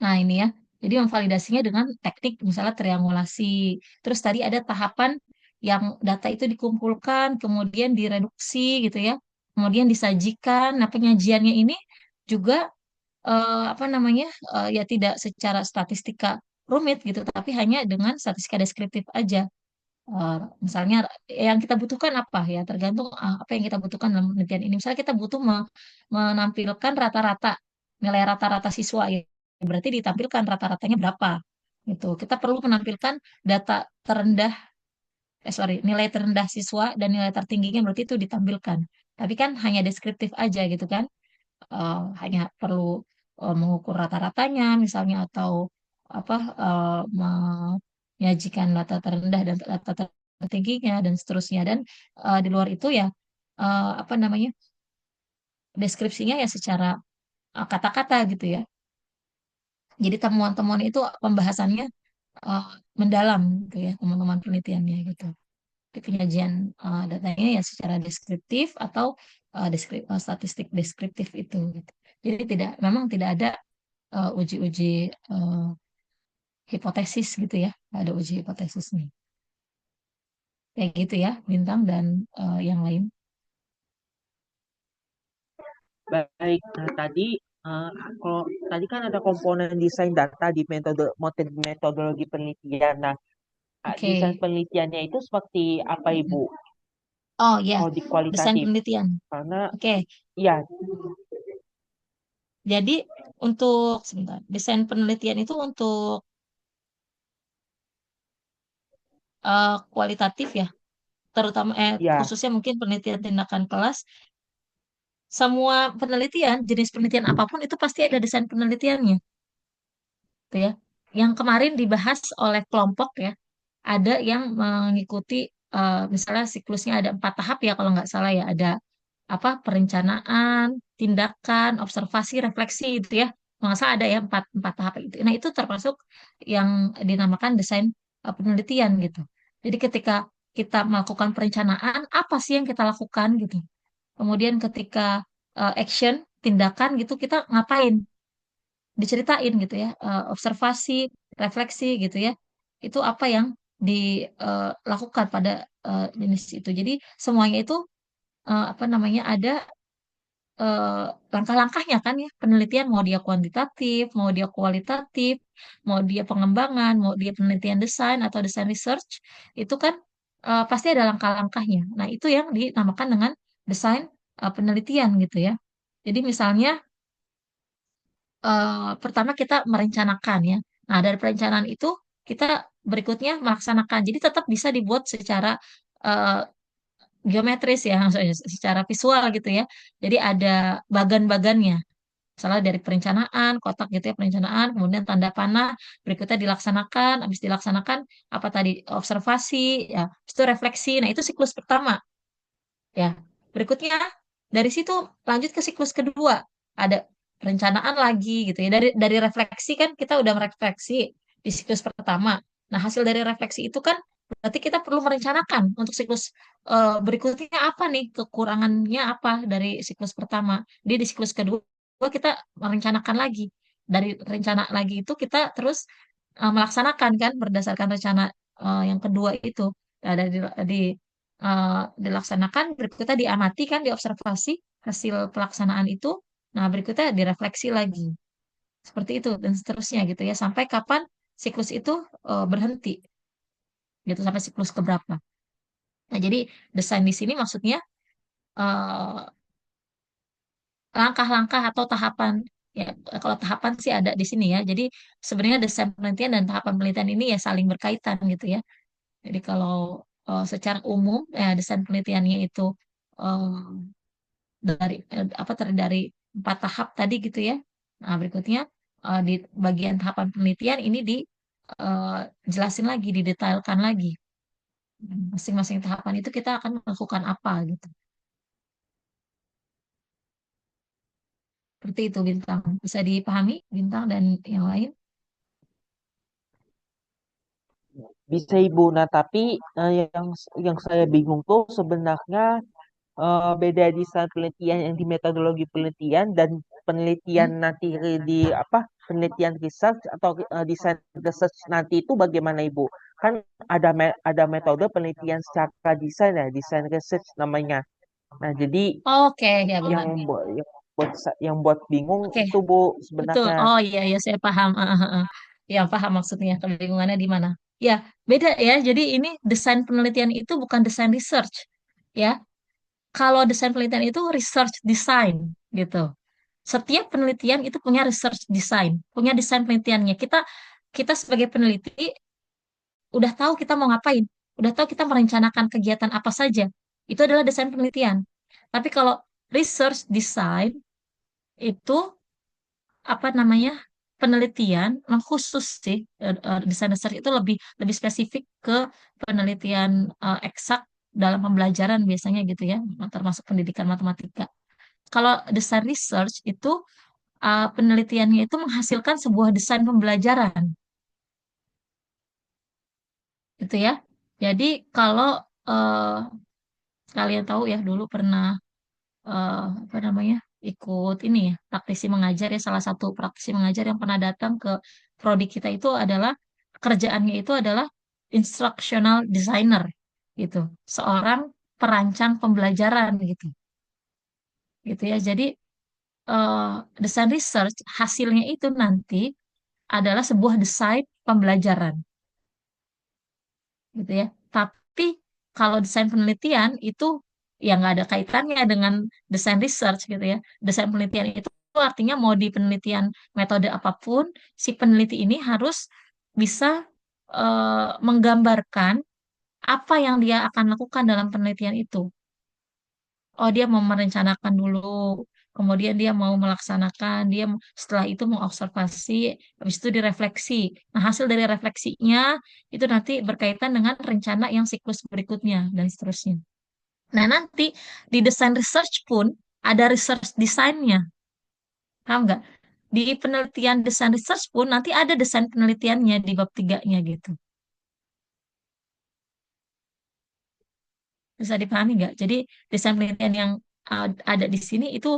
Nah, ini ya. Jadi memvalidasinya dengan teknik misalnya triangulasi. Terus tadi ada tahapan yang data itu dikumpulkan, kemudian direduksi gitu ya. Kemudian disajikan. Nah, penyajiannya ini juga apa namanya? Ya tidak secara statistika rumit gitu, tapi hanya dengan statistika deskriptif aja. Misalnya yang kita butuhkan apa ya, tergantung apa yang kita butuhkan dalam penelitian ini. Misalnya kita butuh menampilkan rata-rata nilai rata-rata siswa ya, berarti ditampilkan rata-ratanya berapa gitu. Kita perlu menampilkan data terendah, nilai terendah siswa dan nilai tertingginya berarti itu ditampilkan. Tapi kan hanya deskriptif aja gitu kan. Hanya perlu mengukur rata-ratanya misalnya atau apa menyajikan data terendah dan data tertingginya dan seterusnya dan di luar itu ya apa namanya deskripsinya ya secara kata-kata gitu ya. Jadi temuan-temuan itu pembahasannya eh, mendalam gitu ya teman-teman penelitiannya gitu. Di penyajian datanya ya secara deskriptif atau statistik deskriptif itu gitu. Jadi memang tidak ada uji-uji eh, hipotesis gitu ya, ada uji hipotesis nih. Kayak gitu ya, Bintang dan yang lain.
baik. Nah, tadi kalau tadi kan ada komponen desain data di metodologi penelitian. Nah, desain
Oke.
penelitiannya itu seperti apa, Ibu?
Oh ya,
Kalau di
desain
kualitatif,
penelitian.
karena
Oke,
ya
jadi untuk sebentar, desain penelitian itu untuk kualitatif ya, terutama
ya
khususnya mungkin penelitian tindakan kelas. Semua penelitian, jenis penelitian apapun itu pasti ada desain penelitiannya, gitu ya. Yang kemarin dibahas oleh kelompok ya, ada yang mengikuti misalnya siklusnya ada 4 tahap ya kalau nggak salah ya, ada apa perencanaan, tindakan, observasi, refleksi itu ya. Kalau nggak salah ada ya empat empat tahap itu. Nah itu termasuk yang dinamakan desain penelitian gitu. Jadi ketika kita melakukan perencanaan, apa sih yang kita lakukan gitu. Kemudian ketika action, tindakan gitu, kita ngapain? Diceritain gitu ya, observasi, refleksi gitu ya. Itu apa yang dilakukan pada jenis itu. Jadi semuanya itu apa namanya ada eh, langkah-langkahnya kan ya penelitian mau dia kuantitatif, mau dia kualitatif, mau dia pengembangan, mau dia penelitian desain atau desain research itu kan pasti ada langkah-langkahnya. Nah itu yang dinamakan dengan desain penelitian gitu ya. Jadi misalnya pertama kita merencanakan ya. Nah dari perencanaan itu kita berikutnya melaksanakan. Jadi tetap bisa dibuat secara eh, geometris ya, maksudnya secara visual gitu ya. Jadi ada bagan-bagannya. Misalnya dari perencanaan, kotak gitu ya, perencanaan, kemudian tanda panah, berikutnya dilaksanakan, habis dilaksanakan, apa tadi, observasi, ya, habis itu refleksi. Nah, itu siklus pertama, ya. Berikutnya, dari situ lanjut ke siklus kedua. Ada perencanaan lagi gitu ya. Dari refleksi kan kita udah merefleksi di siklus pertama. Nah, hasil dari refleksi itu kan Berarti kita perlu merencanakan untuk siklus berikutnya apa nih, kekurangannya apa dari siklus pertama. Di siklus kedua kita merencanakan lagi. Dari rencana lagi itu kita terus melaksanakan kan berdasarkan rencana yang kedua itu. Nah, di, dilaksanakan, berikutnya diamati kan, diobservasi hasil pelaksanaan itu. Nah, berikutnya direfleksi lagi. Seperti itu dan seterusnya gitu ya. Sampai kapan siklus itu berhenti gitu, sampai siklus keberapa. Nah, jadi desain di sini maksudnya eh, langkah-langkah atau tahapan. Ya, kalau tahapan sih ada di sini ya. Jadi sebenarnya desain penelitian dan tahapan penelitian ini ya saling berkaitan gitu ya. Jadi kalau secara umum ya desain penelitiannya itu eh, terdiri dari 4 tahap tadi gitu ya. Nah, berikutnya di bagian tahapan penelitian ini dijelasin lagi, didetailkan lagi. Masing-masing tahapan itu kita akan melakukan apa gitu. Seperti itu Bintang. Bisa dipahami Bintang dan yang lain?
Bisa Ibu. Nah, tapi yang saya bingung tuh sebenarnya beda desain penelitian yang di metodologi penelitian dan penelitian
Hmm?
nanti di apa penelitian research atau desain research nanti itu bagaimana Ibu? Kan ada metode penelitian secara desain ya, desain research namanya. Nah, jadi
Oke, ya
yang
benar.
yang buat bingung
Oke,
itu Bu
betul.
sebenarnya.
Oh iya, ya saya paham. Ya, paham maksudnya. Kebingungannya di mana? Ya, beda ya. Jadi ini desain penelitian itu bukan desain research. Ya, kalau desain penelitian itu research design gitu. Setiap penelitian itu punya research design, punya desain penelitiannya. Kita kita sebagai peneliti udah tahu kita mau ngapain, udah tahu kita merencanakan kegiatan apa saja. Itu adalah desain penelitian. Tapi kalau research design itu apa namanya, penelitian memang khusus sih. Desain research itu lebih lebih spesifik ke penelitian eksak dalam pembelajaran biasanya gitu ya, termasuk pendidikan matematika. Kalau desain research itu penelitiannya itu menghasilkan sebuah desain pembelajaran gitu ya. Jadi kalau eh, kalian tahu ya, dulu pernah eh, apa namanya, ikut ini ya, praktisi mengajar ya, salah satu praktisi mengajar yang pernah datang ke prodi kita itu adalah kerjaannya itu adalah instructional designer gitu, seorang perancang pembelajaran gitu gitu ya. Jadi eh, desain research hasilnya itu nanti adalah sebuah desain pembelajaran gitu ya. Tapi kalau desain penelitian itu ya nggak ada kaitannya dengan desain research gitu ya. Desain penelitian itu artinya mau di penelitian metode apapun, si peneliti ini harus bisa menggambarkan apa yang dia akan lakukan dalam penelitian itu. Oh, dia mau merencanakan dulu, kemudian dia mau melaksanakan, setelah itu mau observasi, habis itu direfleksi. Nah, hasil dari refleksinya itu nanti berkaitan dengan rencana yang siklus berikutnya dan seterusnya. Nah, nanti di desain research pun ada research desainnya, paham nggak? Di penelitian desain research pun nanti ada desain penelitiannya di bab tiganya gitu. Bisa dipahami nggak? Jadi desain penelitian yang ada di sini itu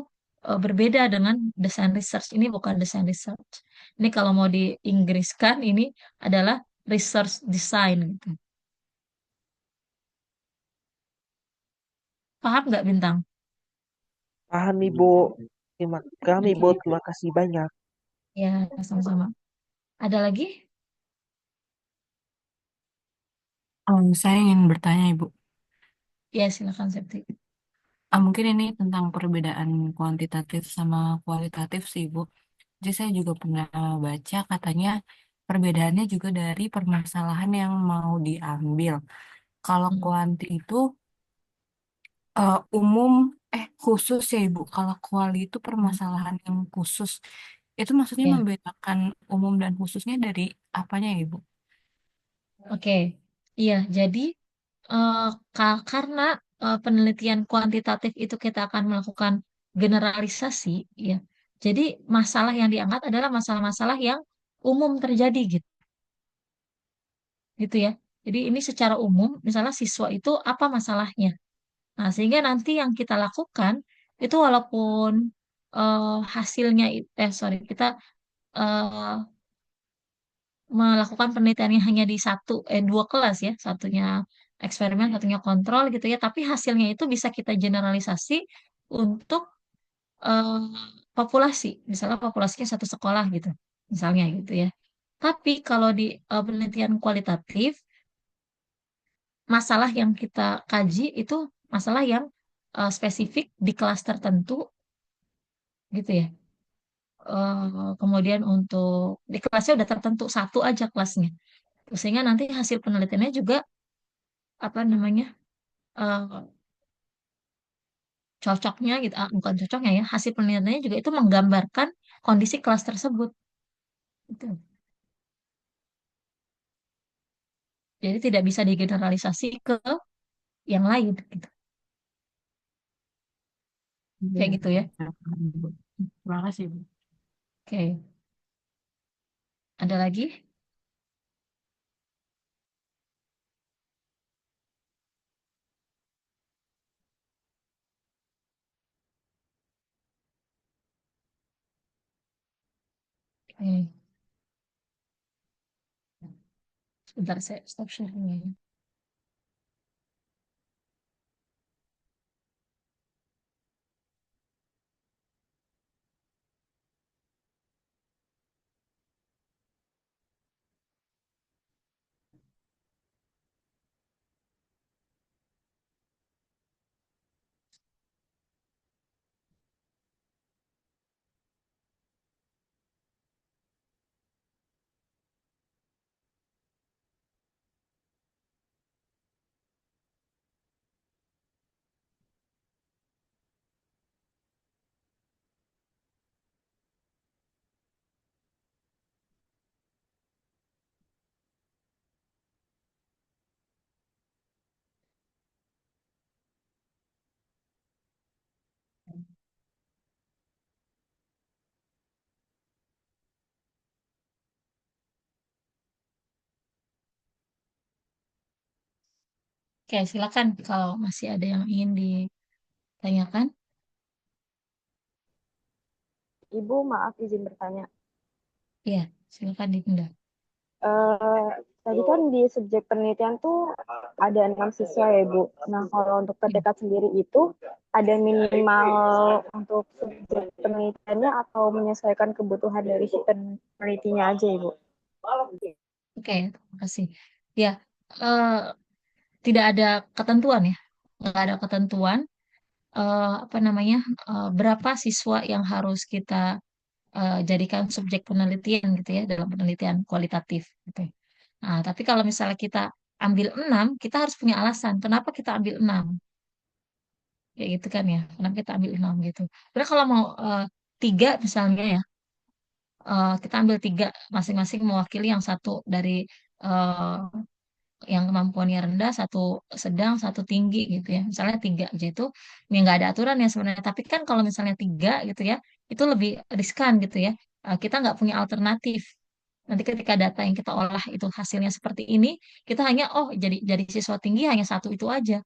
berbeda dengan desain research. Ini bukan desain research. Ini kalau mau diinggriskan ini adalah research design gitu. Paham nggak Bintang?
Paham Ibu.
Oke.
Terima kasih banyak.
Ya, sama-sama. Ada lagi?
Saya ingin bertanya, Ibu.
Ya, silakan Septi.
Mungkin ini tentang perbedaan kuantitatif sama kualitatif sih, Ibu. Jadi saya juga pernah baca katanya perbedaannya juga dari permasalahan yang mau diambil. Kalau
Hmm.
kuanti itu umum, khusus ya, Ibu. Kalau kuali itu permasalahan yang khusus. Itu maksudnya
Ya,
membedakan umum dan khususnya dari apanya ya, Ibu?
oke. Iya, jadi eh, karena penelitian kuantitatif itu kita akan melakukan generalisasi, ya. Jadi masalah yang diangkat adalah masalah-masalah yang umum terjadi gitu, gitu ya. Jadi ini secara umum, misalnya siswa itu apa masalahnya. Nah, sehingga nanti yang kita lakukan itu walaupun hasilnya, sorry, kita eh, melakukan penelitiannya hanya di dua kelas ya, satunya eksperimen, satunya kontrol gitu ya, tapi hasilnya itu bisa kita generalisasi untuk eh, populasi, misalnya populasinya satu sekolah gitu, misalnya gitu ya. Tapi kalau di penelitian kualitatif, masalah yang kita kaji itu masalah yang spesifik di kelas tertentu gitu ya. Kemudian untuk di kelasnya udah tertentu satu aja kelasnya. Sehingga nanti hasil penelitiannya juga apa namanya eh, cocoknya gitu, bukan cocoknya ya, hasil penelitiannya juga itu menggambarkan kondisi kelas tersebut. Gitu. Jadi tidak bisa digeneralisasi ke yang lain gitu.
Iya,
Kayak gitu ya.
saya paham, Bu. Terima kasih, Bu.
Oke, ada lagi? Oke, sebentar saya stop sharing ya. Oke, silakan kalau masih ada yang ingin ditanyakan.
Ibu, maaf izin bertanya.
Ya, silakan Dinda.
Eh, Tadi kan di subjek penelitian tuh ada 6 siswa ya, Bu. Nah, kalau untuk
Ya.
PTK sendiri itu ada minimal untuk subjek penelitiannya atau menyesuaikan kebutuhan dari si penelitinya aja, Ibu?
Oke, terima kasih. Ya, eh, tidak ada ketentuan ya, nggak ada ketentuan apa namanya berapa siswa yang harus kita jadikan subjek penelitian gitu ya dalam penelitian kualitatif gitu. Nah, tapi kalau misalnya kita ambil 6, kita harus punya alasan kenapa kita ambil 6, kayak gitu kan ya, kenapa kita ambil 6 gitu. Karena kalau mau 3 misalnya ya, kita ambil 3 masing-masing mewakili yang satu dari eh, yang kemampuannya rendah, satu sedang, satu tinggi gitu ya. Misalnya 3 aja itu ya nggak ada aturan ya sebenarnya. Tapi kan kalau misalnya 3 gitu ya, itu lebih riskan gitu ya. Kita nggak punya alternatif. Nanti ketika data yang kita olah itu hasilnya seperti ini, kita hanya jadi siswa tinggi hanya satu itu aja,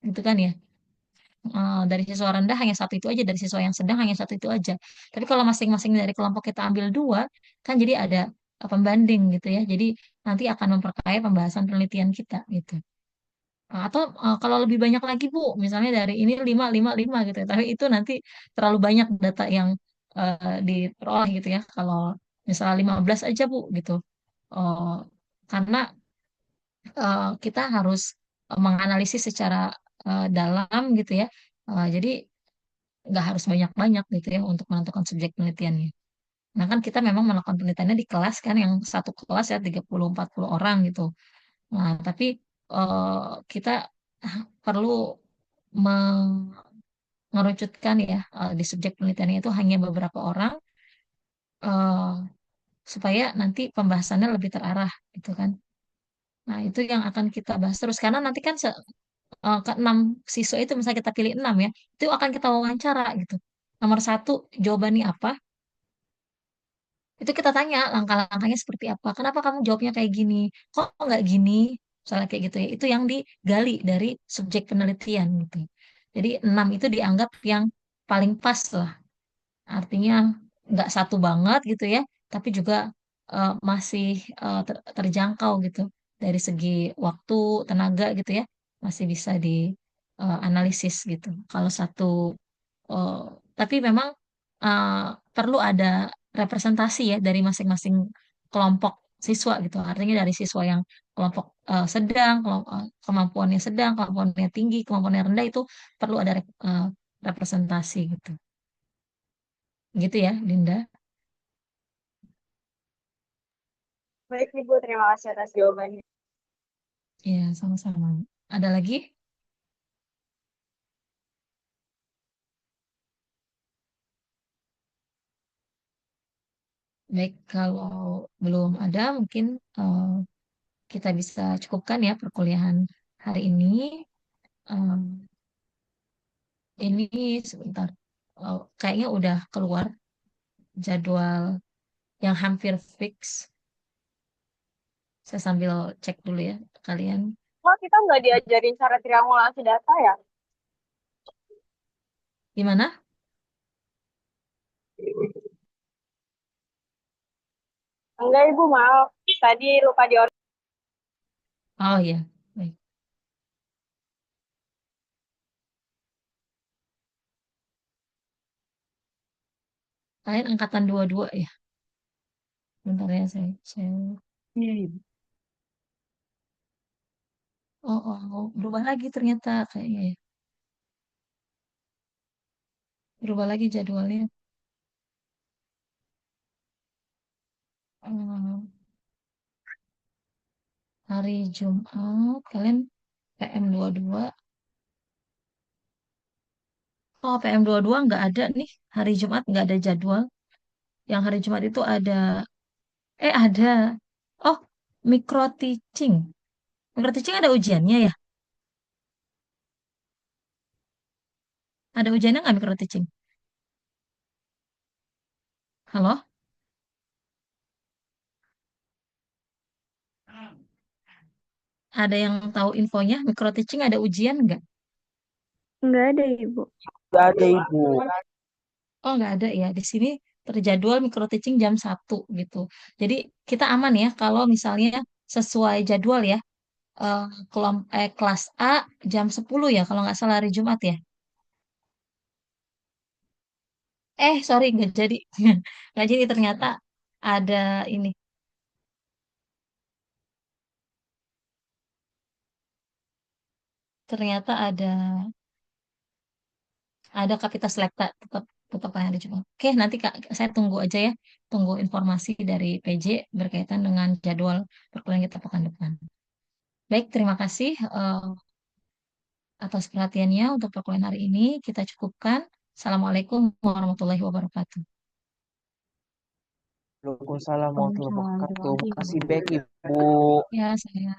gitu kan ya. Dari siswa rendah hanya satu itu aja, dari siswa yang sedang hanya satu itu aja. Tapi kalau masing-masing dari kelompok kita ambil 2, kan jadi ada pembanding gitu ya. Jadi nanti akan memperkaya pembahasan penelitian kita gitu. Atau kalau lebih banyak lagi Bu, misalnya dari ini 5 5 5 gitu ya. Tapi itu nanti terlalu banyak data yang diperoleh gitu ya. Kalau misalnya 15 aja Bu gitu. Eh, karena kita harus menganalisis secara dalam gitu ya. Jadi nggak harus banyak-banyak gitu ya untuk menentukan subjek penelitiannya. Nah kan kita memang melakukan penelitiannya di kelas kan yang satu kelas ya 30-40 orang gitu. Nah tapi kita perlu mengerucutkan ya di subjek penelitiannya itu hanya beberapa orang eh, supaya nanti pembahasannya lebih terarah gitu kan. Nah itu yang akan kita bahas terus karena nanti kan ke-6 siswa itu misalnya kita pilih 6 ya, itu akan kita wawancara gitu. Nomor satu jawabannya apa? Itu kita tanya langkah-langkahnya seperti apa. Kenapa kamu jawabnya kayak gini? Kok nggak gini? misalnya kayak gitu ya. Itu yang digali dari subjek penelitian gitu. Jadi 6 itu dianggap yang paling pas lah. Artinya nggak satu banget gitu ya, tapi juga masih terjangkau gitu dari segi waktu, tenaga gitu ya, masih bisa dianalisis gitu. Kalau satu, eh, tapi memang eh, perlu ada representasi ya dari masing-masing kelompok siswa gitu. Artinya dari siswa yang kelompok sedang, kemampuannya sedang, kemampuannya tinggi, kemampuannya rendah itu perlu ada representasi gitu. Gitu ya, Dinda.
Baik, Ibu. Terima kasih atas jawabannya.
Iya, sama-sama. Ada lagi? Baik, kalau belum ada, mungkin eh, kita bisa cukupkan ya perkuliahan hari ini. Ini sebentar. Kayaknya udah keluar jadwal yang hampir fix. Saya sambil cek dulu ya, kalian.
Kok kita nggak diajarin cara triangulasi data ya?
Gimana?
Enggak, Ibu, maaf. Tadi lupa di.
Oh iya, baik. Kalian angkatan 22 ya? Bentar ya, saya.
Iya, Ibu.
Oh, berubah lagi ternyata kayaknya ya. Berubah lagi jadwalnya. Hmm, hari Jumat, kalian PM 22. Oh, PM 22 nggak ada nih. Hari Jumat nggak ada jadwal. Yang hari Jumat itu ada. Oh, micro teaching. Micro teaching ada ujiannya ya? Ada ujiannya nggak micro teaching? Halo? Ada yang tahu infonya? Micro teaching ada ujian nggak?
Nggak ada, Ibu.
Nggak ada, Ibu.
Oh, nggak ada ya. Di sini terjadwal micro teaching jam 1 gitu. Jadi kita aman ya kalau misalnya sesuai jadwal ya. Kelas A jam 10 ya kalau nggak salah hari Jumat ya. Sorry, nggak jadi. Nggak jadi ternyata ada ini. Ternyata ada Kapita Selekta tetap tetap ada cuma. Oke, nanti Kak, saya tunggu aja ya. Tunggu informasi dari PJ berkaitan dengan jadwal perkuliahan kita pekan depan. Baik, terima kasih atas perhatiannya untuk perkuliahan hari ini. Kita cukupkan. Assalamualaikum warahmatullahi wabarakatuh.
Waalaikumsalam warahmatullahi
Waalaikumsalam. Terima
wabarakatuh.
kasih,
Makasih
Ibu.
baik, Ibu.
Ya, saya